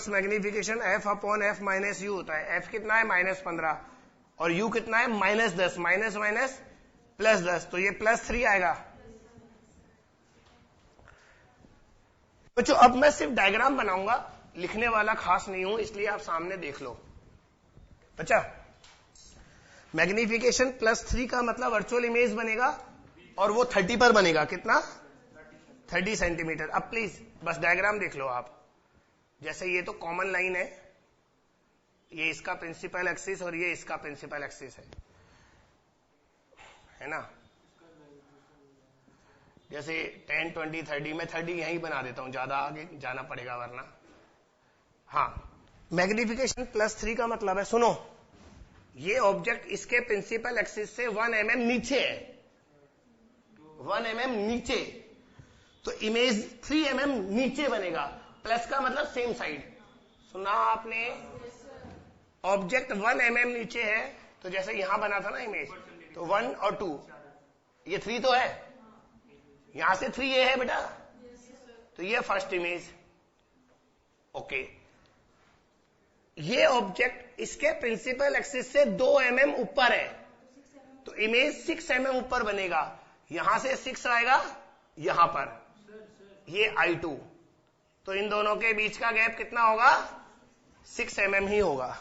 magnification f upon f minus you होता है। f कितना है -15 और u कितना है -10, माइनस माइनस +10, तो ये +3 आएगा। बच्चों अब मैं सिर्फ डायग्राम बनाऊंगा, लिखने वाला खास नहीं हूं, इसलिए आप सामने देख लो। बच्चा मैग्निफिकेशन +3 का मतलब वर्चुअल इमेज बनेगा और वो 30 पर बनेगा, कितना 30 सेंटीमीटर। अब प्लीज बस डायग्राम देख लो आप। जैसे ये तो कॉमन लाइन ये इसका प्रिंसिपल एक्सिस और ये इसका प्रिंसिपल एक्सिस है ना। जैसे 10, 20, 30, मैं 30 यहीं बना देता हूं, ज्यादा आगे जाना पड़ेगा वरना। हाँ, मैग्निफिकेशन +3 का मतलब है, सुनो, ये ऑब्जेक्ट इसके प्रिंसिपल एक्सिस से 1 mm नीचे है, 1 mm नीचे, तो इमेज 3 mm नीचे बनेगा। प्लस का मतलब सेम साइड, सुना आपने? ऑब्जेक्ट 1 mm नीचे है, तो जैसे यहां बना था ना इमेज, तो 1 और 2, ये 3 तो है, यहां से 3 ये है बेटा, तो ये फर्स्ट इमेज। ओके, ये ऑब्जेक्ट इसके प्रिंसिपल एक्सिस से 2 mm ऊपर है, तो इमेज 6 mm ऊपर बनेगा। यहां से 6 आएगा यहां पर, ये I2, तो इन दोनों के बीच का गैप कितना होगा? 6 mm ही होगा।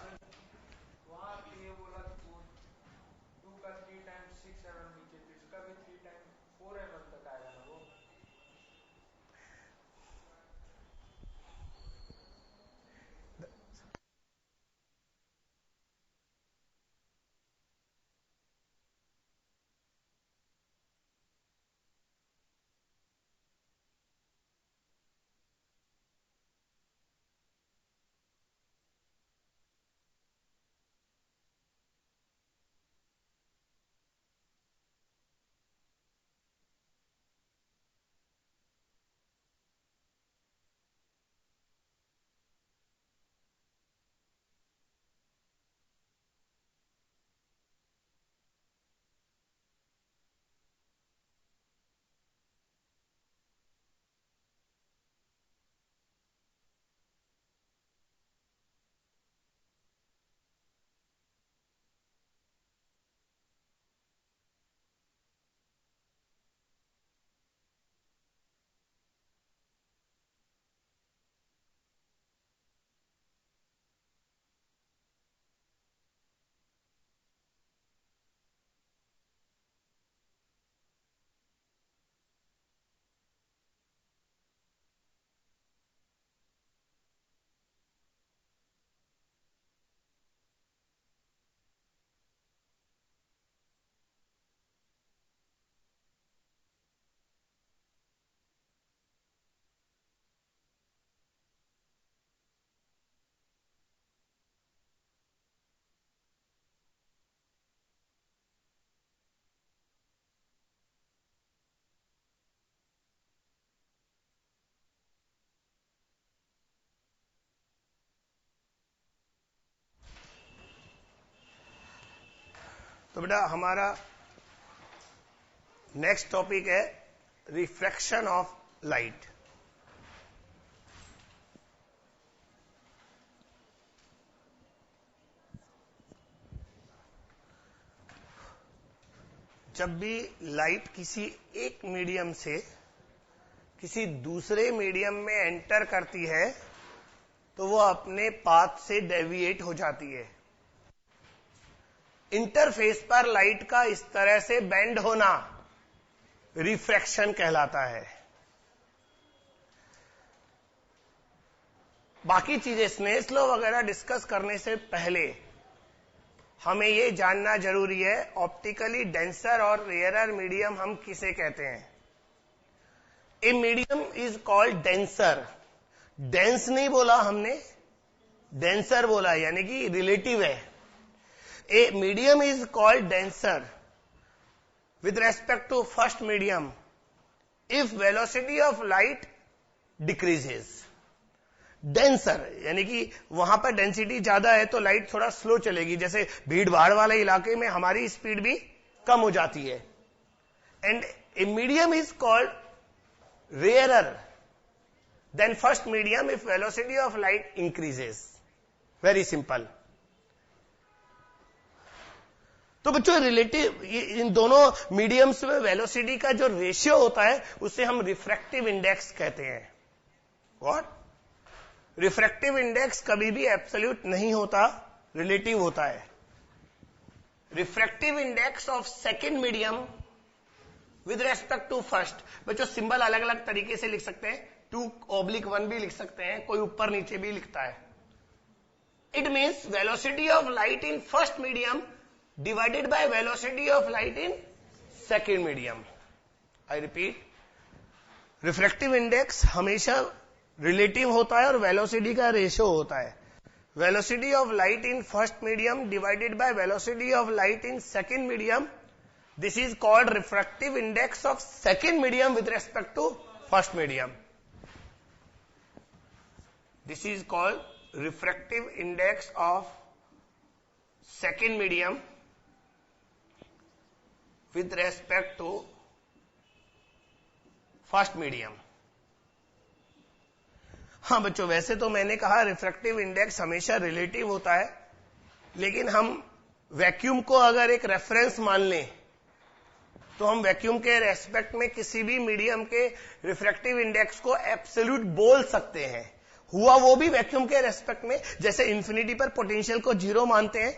तो बेटा हमारा नेक्स्ट टॉपिक है रिफ्रैक्शन ऑफ लाइट। जब भी लाइट किसी एक मीडियम से किसी दूसरे मीडियम में एंटर करती है तो वो अपने पाथ से डेविएट हो जाती है। इंटरफेस पर लाइट का इस तरह से बेंड होना रिफ्रैक्शन कहलाता है। बाकी चीजें स्नेल्स लॉ वगैरह डिस्कस करने से पहले हमें यह जानना जरूरी है ऑप्टिकली डेंसर और रेयरर मीडियम हम किसे कहते हैं। ए medium is called denser. Dense नहीं बोला हमने, डेंसर बोला, यानी कि रिलेटिव है। ए medium is called denser with respect to first medium if velocity of light decreases। denser यानी कि वहां पर डेंसिटी ज्यादा है तो लाइट थोड़ा स्लो चलेगी, जैसे भीड़ भाड़ वाले इलाके में हमारी स्पीड भी कम हो जाती है। And a medium is called rarer than first medium if velocity of light increases. Very simple. तो बच्चों रिलेटिव इन दोनों मीडियम्स में वेलोसिटी का जो रेशियो होता है उसे हम रिफ्रैक्टिव इंडेक्स कहते हैं। व्हाट? रिफ्रैक्टिव इंडेक्स कभी भी एब्सोल्यूट नहीं होता, रिलेटिव होता है। Refractive index of second medium with respect to first. बच्चों सिंबल अलग अलग तरीके से लिख सकते हैं, 2/1 भी लिख सकते हैं, कोई ऊपर नीचे भी लिखता है। It means velocity of light in first medium divided by velocity of light in second medium। I repeat, refractive index हमेशा रिलेटिव होता है और वेलोसिटी का रेशियो होता है। Velocity of light in first medium divided by velocity of light in second medium, this is called refractive index of second medium with respect to first medium. This is called refractive index of second medium with respect to first medium। हाँ बच्चों, वैसे तो मैंने कहा refractive index हमेशा relative होता है, लेकिन हम वैक्यूम को अगर एक रेफरेंस मान लें तो हम वैक्यूम के रेस्पेक्ट में किसी भी मीडियम के रिफ्रैक्टिव इंडेक्स को एब्सोल्यूट बोल सकते हैं। हुआ वो भी वैक्यूम के रेस्पेक्ट में, जैसे इंफिनिटी पर पोटेंशियल को 0 मानते हैं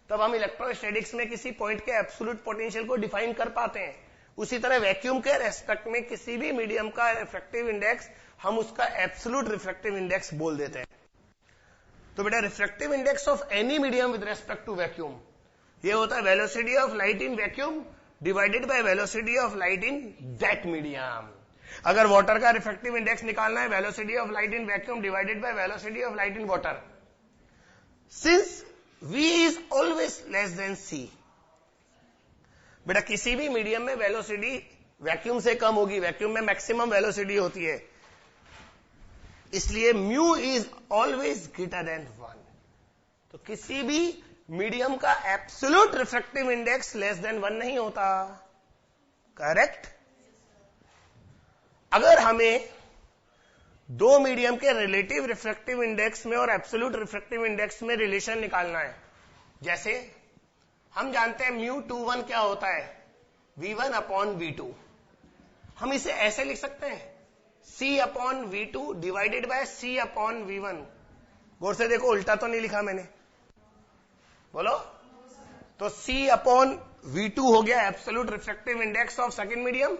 तब हम इलेक्ट्रोस्टैटिक्स में किसी पॉइंट के एब्सोल्यूट पोटेंशियल को डिफाइन कर पाते हैं। उसी तरह वैक्यूम के रेस्पेक्ट में किसी भी मीडियम का रिफ्रैक्टिव इंडेक्स हम उसका एब्सोल्यूट रिफ्रैक्टिव इंडेक्स बोल देते हैं। तो बेटा refractive index of any medium with respect to vacuum ये होता है velocity of light in vacuum divided by velocity of light in that medium. अगर वाटर का रिफ्रैक्टिव इंडेक्स निकालना है, velocity of light in vacuum divided by velocity of light in water. Since V is always less than C, बेटा किसी भी medium में velocity vacuum से कम होगी, वैक्यूम में मैक्सिमम वेलोसिटी होती है, इसलिए mu is always greater than 1। तो किसी भी मीडियम का absolute refractive index less than 1 नहीं होता। करेक्ट? अगर हमें दो मीडियम के रिलेटिव रिफ्रैक्टिव इंडेक्स में और एब्सोल्यूट रिफ्रैक्टिव इंडेक्स में रिलेशन निकालना है, जैसे हम जानते हैं μ21 क्या होता है, V1/V2। हम इसे ऐसे लिख सकते हैं C/V2 डिवाइडेड बाय C/V1। गौर से देखो, उल्टा तो नहीं लिखा मैंने, बोलो। तो C/V2 हो गया absolute refractive index of second medium,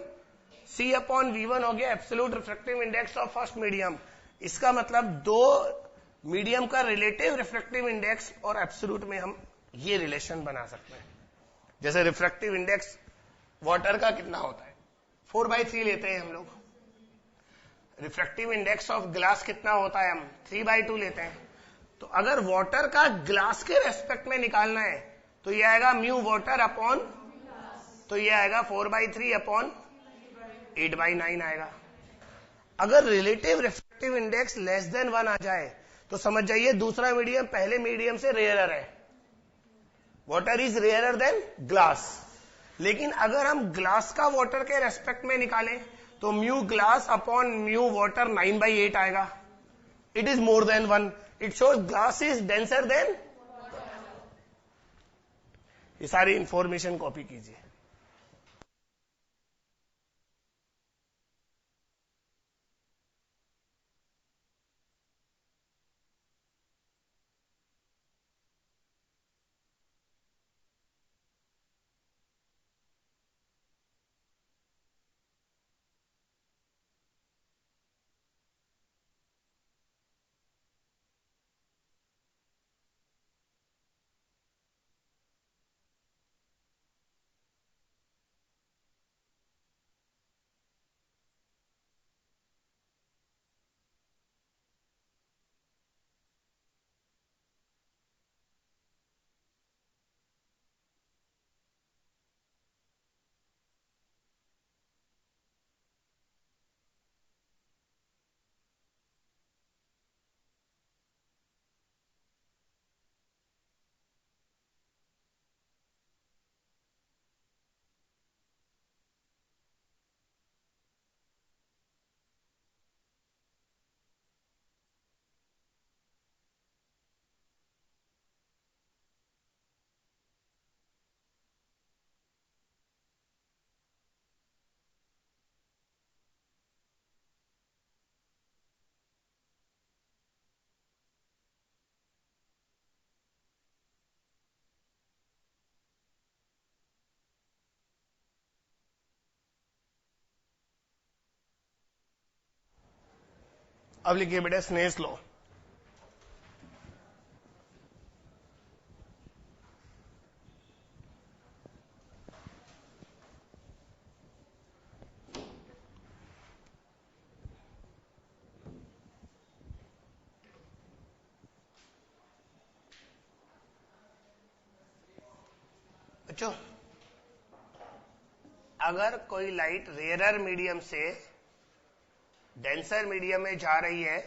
C/V1 हो गया absolute refractive index of first medium. इसका मतलब दो मीडियम का रिलेटिव रिफ्रैक्टिव इंडेक्स और एब्सोल्यूट में हम ये रिलेशन बना सकते हैं। जैसे रिफ्रैक्टिव इंडेक्स वाटर का कितना होता है, 4/3 लेते हैं हम लोग। रिफ्रैक्टिव इंडेक्स ऑफ ग्लास कितना होता है, हम 3/2 लेते हैं। तो अगर वाटर का ग्लास के रेस्पेक्ट में निकालना है तो ये आएगा म्यू वाटर अपॉन, तो ये आएगा 4/3 अपॉन 8/9 आएगा। अगर relative refractive index less than 1 आ जाए तो समझ जाइए दूसरा मीडियम पहले मीडियम से रेयरर है। Water is rarer than glass. लेकिन अगर हम ग्लास का वाटर के रेस्पेक्ट में निकालें तो mu glass upon mu water 9/8 आएगा। It is more than 1। It shows glass is denser then. ये सारी इंफॉर्मेशन कॉपी कीजिए। अब लिखिए बेटा स्नेल्स लॉ। बच्चों, अगर कोई लाइट रेयरर मीडियम से डेंसर मीडियम में जा रही है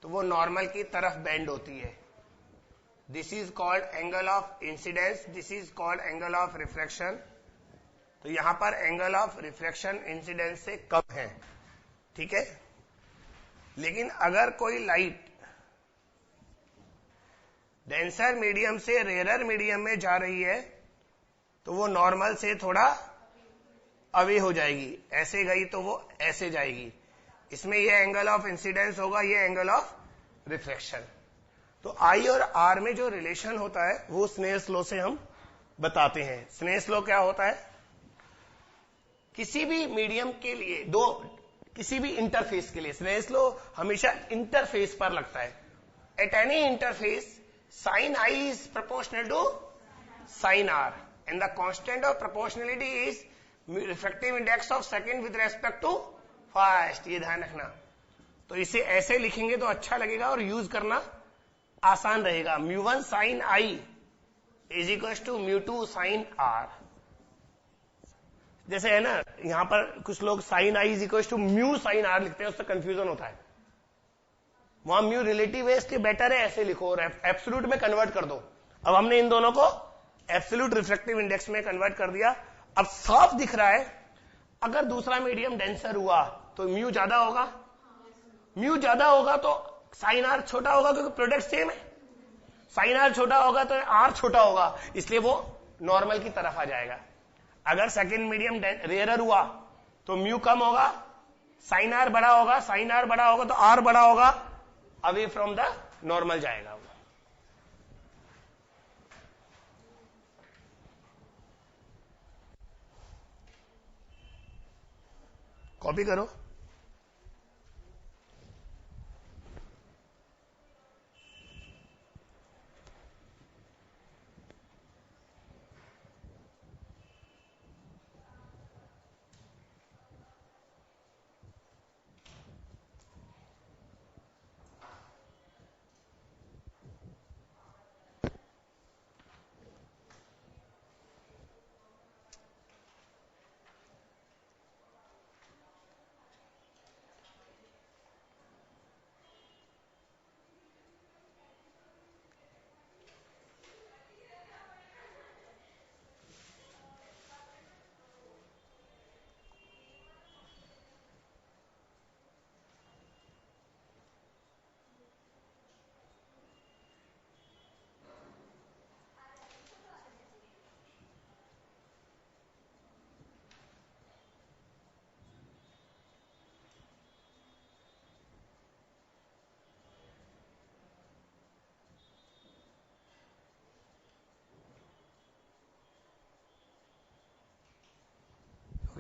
तो वो नॉर्मल की तरफ बेंड होती है। This is called angle of incidence, this is called angle of reflection. तो यहां पर एंगल ऑफ रिफ्लेक्शन इंसिडेंस से कम है, ठीक है। लेकिन अगर कोई लाइट डेंसर मीडियम से रेयरर मीडियम में जा रही है तो वो नॉर्मल से थोड़ा अवे हो जाएगी। ऐसे गई तो वो ऐसे जाएगी। इसमें ये एंगल ऑफ इंसिडेंस होगा, ये एंगल ऑफ रिफ्लेक्शन। तो आई और आर में जो रिलेशन होता है वो स्नेल्स लॉ से हम बताते हैं। स्नेल्स लॉ क्या होता है? किसी भी मीडियम के लिए किसी भी इंटरफेस के लिए स्नेल्स लॉ हमेशा इंटरफेस पर लगता है। At any interface sin I is proportional to sin R and the constant of proportionality is refractive index of second with respect to first। ये ध्यान रखना। तो इसे ऐसे लिखेंगे तो अच्छा लगेगा और यूज करना आसान रहेगा। μ1 sin I is equals to μ2 sin R। जैसे है ना, यहां पर कुछ लोग sin I is equals to μ sin R लिखते हैं, उससे कंफ्यूजन होता है। वहां म्यू रिलेटिव है, इसलिए बेटर है ऐसे लिखो और एब्सोल्यूट में कन्वर्ट कर दो। अब हमने इन दोनों को एब्सोल्यूट रिफ्लेक्टिव इंडेक्स में कन्वर्ट कर दिया। अब साफ दिख रहा है अगर दूसरा मीडियम डेंसर हुआ तो म्यू ज्यादा होगा। म्यू ज्यादा होगा तो साइन आर छोटा होगा, क्योंकि प्रोडक्ट सेम है। साइन आर छोटा होगा तो आर छोटा होगा, इसलिए वो नॉर्मल की तरफ आ जाएगा। अगर सेकेंड मीडियम रेयरर हुआ तो म्यू कम होगा, साइन आर बड़ा होगा। साइन आर बड़ा होगा तो आर बड़ा होगा, अवे फ्रॉम द नॉर्मल जाएगा वो। कॉपी करो।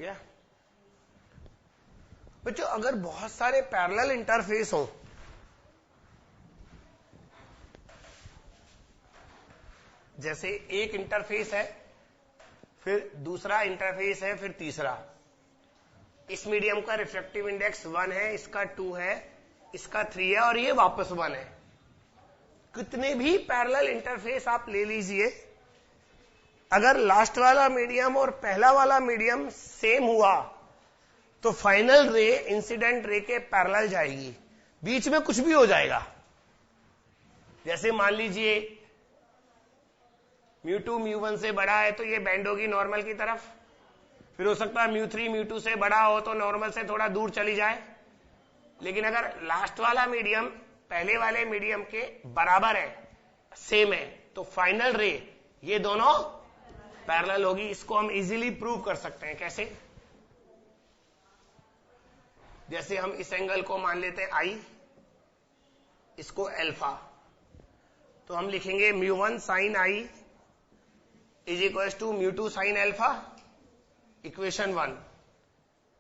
गया बच्चों? अगर बहुत सारे पैरेलल इंटरफेस हो, जैसे एक इंटरफेस है, फिर दूसरा इंटरफेस है, फिर तीसरा, इस मीडियम का रिफ्रैक्टिव इंडेक्स 1 है, इसका 2 है, इसका 3 है, और ये वापस 1 है। कितने भी पैरेलल इंटरफेस आप ले लीजिए, अगर लास्ट वाला मीडियम और पहला वाला मीडियम सेम हुआ तो फाइनल रे इंसिडेंट रे के पैरेलल जाएगी, बीच में कुछ भी हो जाएगा। जैसे मान लीजिए μ2 μ1 से बड़ा है तो ये बेंड होगी नॉर्मल की तरफ, फिर हो सकता है μ3 μ2 से बड़ा हो तो नॉर्मल से थोड़ा दूर चली जाए। लेकिन अगर लास्ट वाला मीडियम पहले वाले मीडियम के बराबर है, सेम है, तो फाइनल रे ये दोनों पैरेलल होगी। इसको हम इजीली प्रूव कर सकते हैं। कैसे? जैसे हम इस एंगल को मान लेते हैं आई, इसको अल्फा, तो हम लिखेंगे μ1 sin i is equal to μ2 sin alpha, equation 1।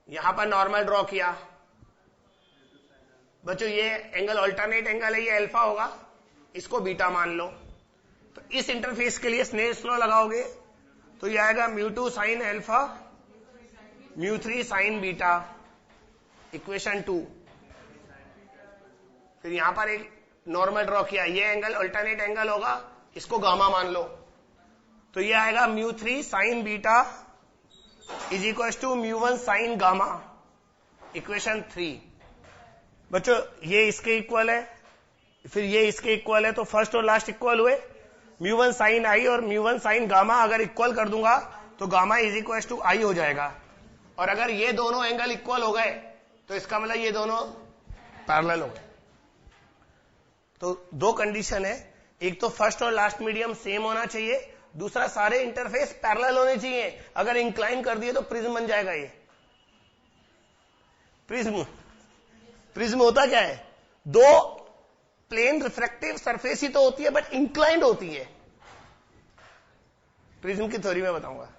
यहां पर नॉर्मल ड्रॉ किया बच्चों, ये एंगल अल्टरनेट एंगल है, ये अल्फा होगा, इसको बीटा मान लो। तो इस इंटरफेस के लिए स्नेल्स लॉ लगाओगे तो ये आएगा μ2 sin alpha μ3 sin beta, equation 2। फिर यहां पर एक नॉर्मल ड्रॉ किया, ये एंगल अल्टरनेट एंगल होगा, इसको गामा मान लो, तो ये आएगा μ3 sin beta is equal to μ1 sin gamma, equation 3। बच्चों ये इसके इक्वल है, फिर ये इसके इक्वल है, तो फर्स्ट और लास्ट इक्वल हुए। μ1 sin आई और μ1 sin गामा अगर इक्वल कर दूंगा तो गामा इज इक्वल टू आई हो जाएगा। और अगर ये दोनों एंगल इक्वल हो गए तो इसका मतलब ये दोनों पैरेलल हो गए। तो दो कंडीशन है, एक तो फर्स्ट और लास्ट मीडियम सेम होना चाहिए, दूसरा सारे इंटरफेस पैरेलल होने चाहिए। अगर इंक्लाइन कर दिए तो प्रिज्म बन जाएगा। ये प्रिज्म होता क्या है? दो प्लेन रिफ्रैक्टिव सरफेस ही तो होती है, बट इंक्लाइंड होती है। प्रिज्म की थ्योरी में बताऊंगा।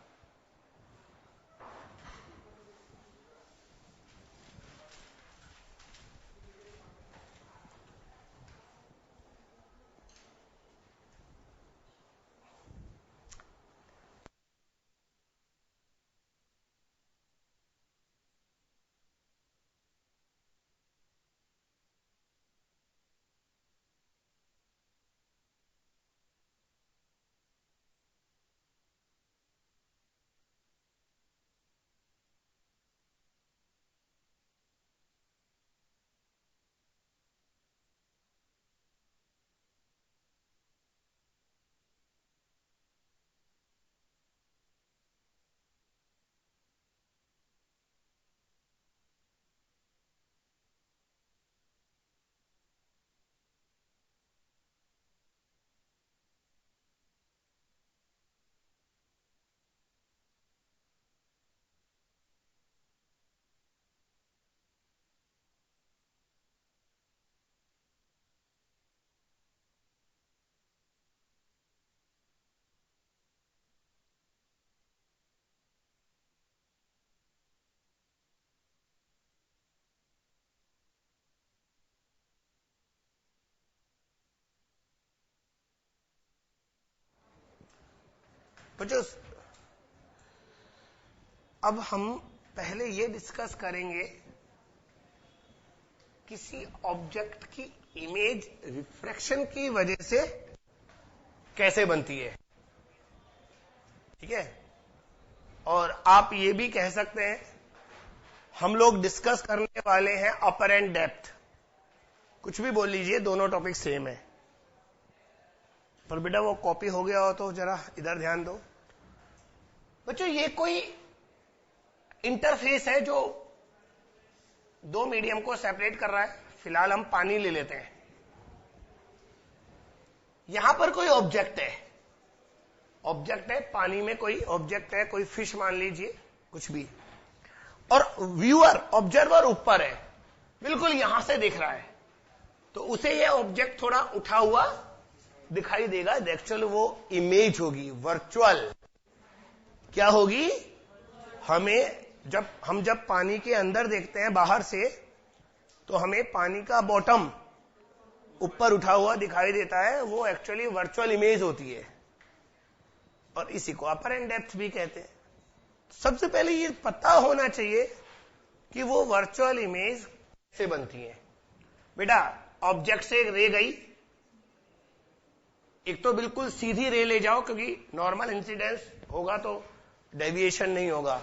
बच्चों अब हम पहले ये डिस्कस करेंगे किसी ऑब्जेक्ट की इमेज रिफ्रैक्शन की वजह से कैसे बनती है। ठीक है? और आप ये भी कह सकते हैं हम लोग डिस्कस करने वाले हैं अपर एंड डेप्थ। कुछ भी बोल लीजिए, दोनों टॉपिक सेम है। पर बेटा वो कॉपी हो गया हो तो जरा इधर ध्यान दो। बच्चों ये कोई इंटरफेस है जो दो मीडियम को सेपरेट कर रहा है। फिलहाल हम पानी ले लेते हैं। यहां पर कोई ऑब्जेक्ट है, पानी में कोई ऑब्जेक्ट है, कोई फिश मान लीजिए, कुछ भी। और व्यूअर, ऑब्जर्वर ऊपर है, बिल्कुल यहां से देख रहा है, तो उसे यह ऑब्जेक्ट थोड़ा उठा हुआ दिखाई देगा। एक्चुअल वो इमेज होगी, वर्चुअल। क्या होगी? हमें जब पानी के अंदर देखते हैं बाहर से, तो हमें पानी का बॉटम ऊपर उठा हुआ दिखाई देता है, वो एक्चुअली वर्चुअल इमेज होती है, और इसी को अपरेंट डेप्थ भी कहते हैं। सबसे पहले ये पता होना चाहिए कि वो वर्चुअल इमेज से बनती है। बेटा, ऑब्जेक्ट से एक रे गई, एक तो बिल्कुल सीधी रे ले जाओ क्योंकि नॉर्मल इंसिडेंस होगा तो डेविएशन नहीं होगा,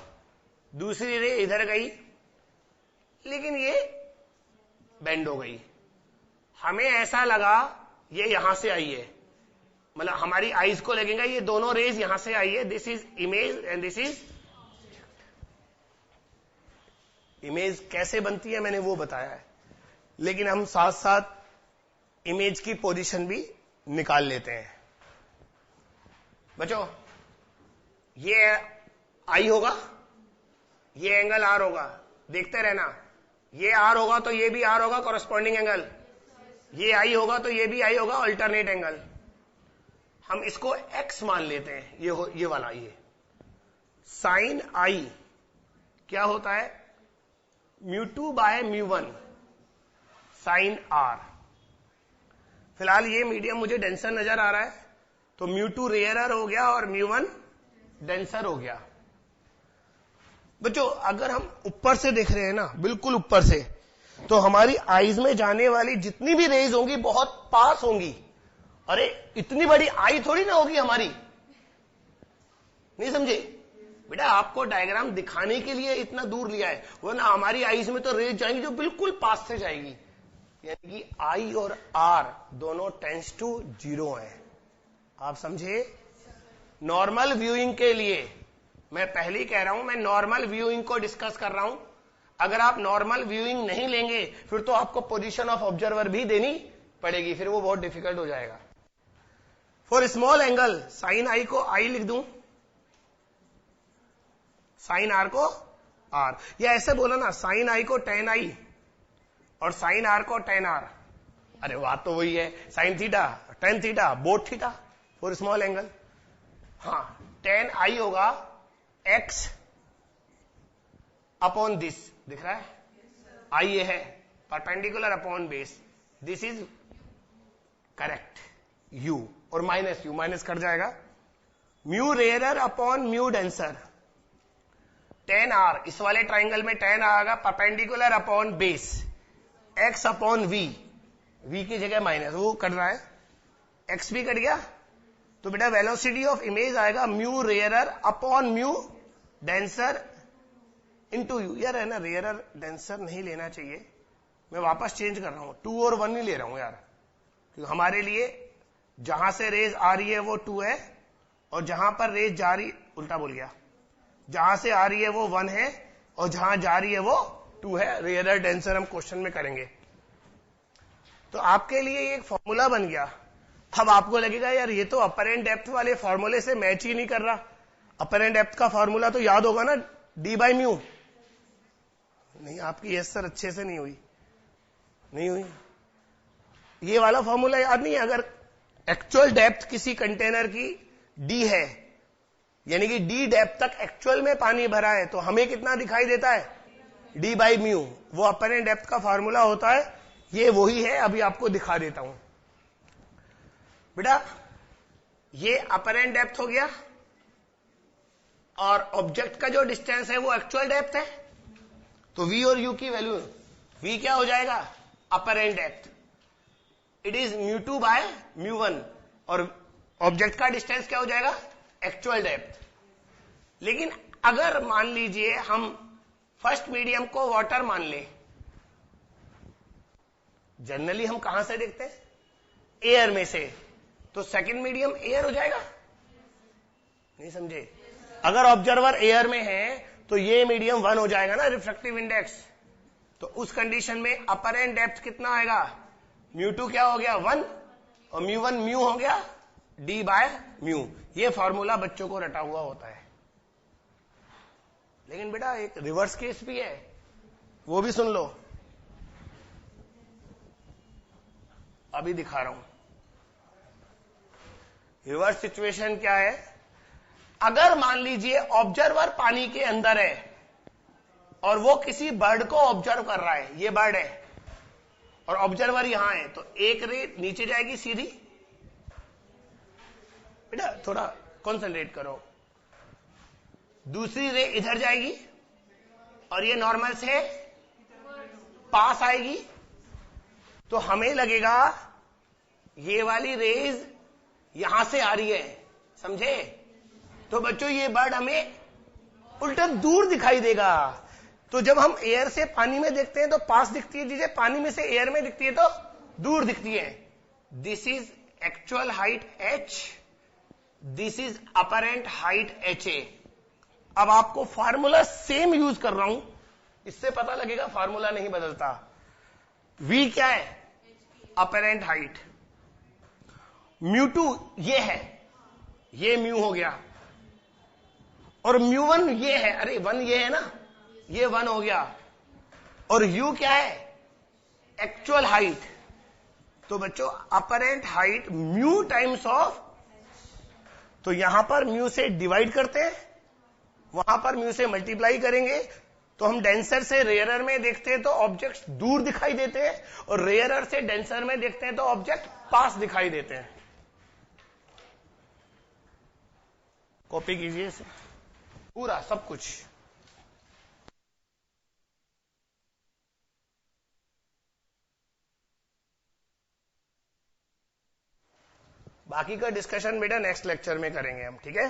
दूसरी रे इधर गई लेकिन ये बेंड हो गई, हमें ऐसा लगा ये यहां से आई है, मतलब हमारी आईज को लगेगा ये दोनों रेज यहां से आई है, this is image and this is image. कैसे बनती है मैंने वो बताया है, लेकिन हम साथ साथ इमेज की पोजीशन भी निकाल लेते हैं। बच्चों, ये आई होगा, ये एंगल आर होगा, देखते रहना, ये आर होगा तो ये भी आर होगा कॉरेस्पॉन्डिंग एंगल, ये आई होगा तो ये भी आई होगा अल्टरनेट एंगल। हम इसको एक्स मान लेते हैं, ये वाला ये साइन आई क्या होता है, μ2 बाय μ1 साइन आर। फिलहाल ये मीडियम मुझे डेंसर नजर आ रहा है, तो μ2 रेयरर हो गया और μ1 डेंसर हो गया। बच्चों, अगर हम ऊपर से देख रहे हैं ना, बिल्कुल ऊपर से, तो हमारी आईज में जाने वाली जितनी भी रेज होंगी बहुत पास होंगी। अरे इतनी बड़ी आई थोड़ी ना होगी हमारी, नहीं समझे बेटा? आपको डायग्राम दिखाने के लिए इतना दूर लिया है, वरना हमारी आईज में तो रेज जाएंगी जो बिल्कुल पास से जाएगी, यानी कि आई और आर दोनों टेंस टू 0 है। आप समझे? नॉर्मल व्यूइंग के लिए मैं पहले ही कह रहा हूं, मैं नॉर्मल व्यूइंग को डिस्कस कर रहा हूं। अगर आप नॉर्मल व्यूइंग नहीं लेंगे फिर तो आपको पोजीशन ऑफ ऑब्जर्वर भी देनी पड़ेगी, फिर वो बहुत डिफिकल्ट हो जाएगा। फॉर स्मॉल एंगल साइन आई को आई लिख दूं, साइन आर को आर, या ऐसे बोला ना साइन आई को टेन आई और साइन आर को टेन आर। अरे बात तो वही है, sine theta tan theta both theta for small angle. हाँ, टेन आई होगा एक्स अपॉन दिस, दिख रहा है? आई ये है perpendicular upon base, this is correct u, और माइनस यू, माइनस कट जाएगा। Mu rarer upon mu denser, tan r, इस वाले ट्राइंगल में टेन आएगा perpendicular upon base, x upon v, v की जगह माइनस, वो कट रहा है, एक्स भी कट गया, तो बेटा वेलोसिटी ऑफ इमेज आएगा mu rarer upon mu denser into you. यार है ना, रेयरर डेंसर नहीं लेना चाहिए, मैं वापस चेंज कर रहा हूं, 2 और 1 नहीं ले रहा हूं यार, क्योंकि हमारे लिए जहां से रेज आ रही है वो 2 है, और जहां पर रेज जा रही, उल्टा बोल गया, जहां से आ रही है वो 1 है और जहां जा रही है वो 2 है। रेयरर डेंसर हम क्वेश्चन में करेंगे। तो आपके लिए एक फॉर्मूला बन गया। अब आपको लगेगा यार ये तो अपरेंट डेप्थ वाले फॉर्मूले से मैच ही नहीं कर रहा। अपरेंट डेप्थ का फॉर्मूला तो याद होगा ना, डी बाई म्यू। नहीं, आपकी यस सर अच्छे से नहीं हुई। ये वाला फॉर्मूला याद नहीं है? अगर एक्चुअल डेप्थ किसी कंटेनर की डी है, यानी कि डी डेप्थ तक एक्चुअल में पानी भरा है, तो हमें कितना दिखाई देता है? D by mu. वो अपरेंट डेप्थ का फॉर्मूला होता है, ये वही है, अभी आपको दिखा देता हूं। बेटा, ये अपरेंट डेप्थ हो गया, और ऑब्जेक्ट का जो डिस्टेंस है वो एक्चुअल डेप्थ है, तो v और u की वैल्यू, v क्या हो जाएगा? Apparent depth, it is μ2 by μ1, और ऑब्जेक्ट का डिस्टेंस क्या हो जाएगा? Actual depth. लेकिन अगर मान लीजिए हम फर्स्ट मीडियम को वाटर मान ले, जनरली हम कहां से देखते हैं? एयर में से, तो सेकंड मीडियम एयर हो जाएगा। नहीं समझे? अगर ऑब्जर्वर एयर में है तो ये मीडियम 1 हो जाएगा ना, रिफ्रैक्टिव इंडेक्स। तो उस कंडीशन में अपरेंट डेप्थ कितना आएगा? μ2 क्या हो गया? 1, और μ1 म्यू हो गया d बाय म्यू। ये फॉर्मूला बच्चों को रटा हुआ होता है। लेकिन बेटा एक रिवर्स केस भी है, वो भी सुन लो, अभी दिखा रहा हूं। रिवर्स सिचुएशन क्या है? अगर मान लीजिए ऑब्जर्वर पानी के अंदर है, और वो किसी बर्ड को ऑब्जर्व कर रहा है, ये बर्ड है और ऑब्जर्वर यहां है, तो एक रे नीचे जाएगी सीधी, बेटा थोड़ा कॉन्सेंट्रेट करो, दूसरी रे इधर जाएगी और ये नॉर्मल से पास आएगी, तो हमें लगेगा ये वाली रेज यहां से आ रही है, समझे? तो बच्चों ये बर्ड हमें उल्टा दूर दिखाई देगा। तो जब हम एयर से पानी में देखते हैं तो पास दिखती है चीजें, पानी में से एयर में दिखती है तो दूर दिखती है। This is actual height h, this is apparent height ha। अब आपको फार्मूला सेम यूज कर रहा हूं, इससे पता लगेगा फार्मूला नहीं बदलता। v क्या है? Apparent height. μ2 ये है, ये म्यू हो गया, और μ1 ये है, अरे 1 ये है ना, ये 1 हो गया, और u क्या है? Actual height. तो बच्चों apparent height mu times of, तो यहां पर म्यू से डिवाइड करते हैं, वहां पर म्यू से मल्टीप्लाई करेंगे, तो हम डेंसर से रेयरर में देखते हैं तो ऑब्जेक्ट दूर दिखाई देते हैं, और रेयरर से डेंसर में देखते हैं तो ऑब्जेक्ट पास दिखाई देते हैं। कॉपी कीजिए इसे पूरा सब कुछ। बाकी का डिस्कशन बेटा नेक्स्ट लेक्चर में करेंगे हम, ठीक है?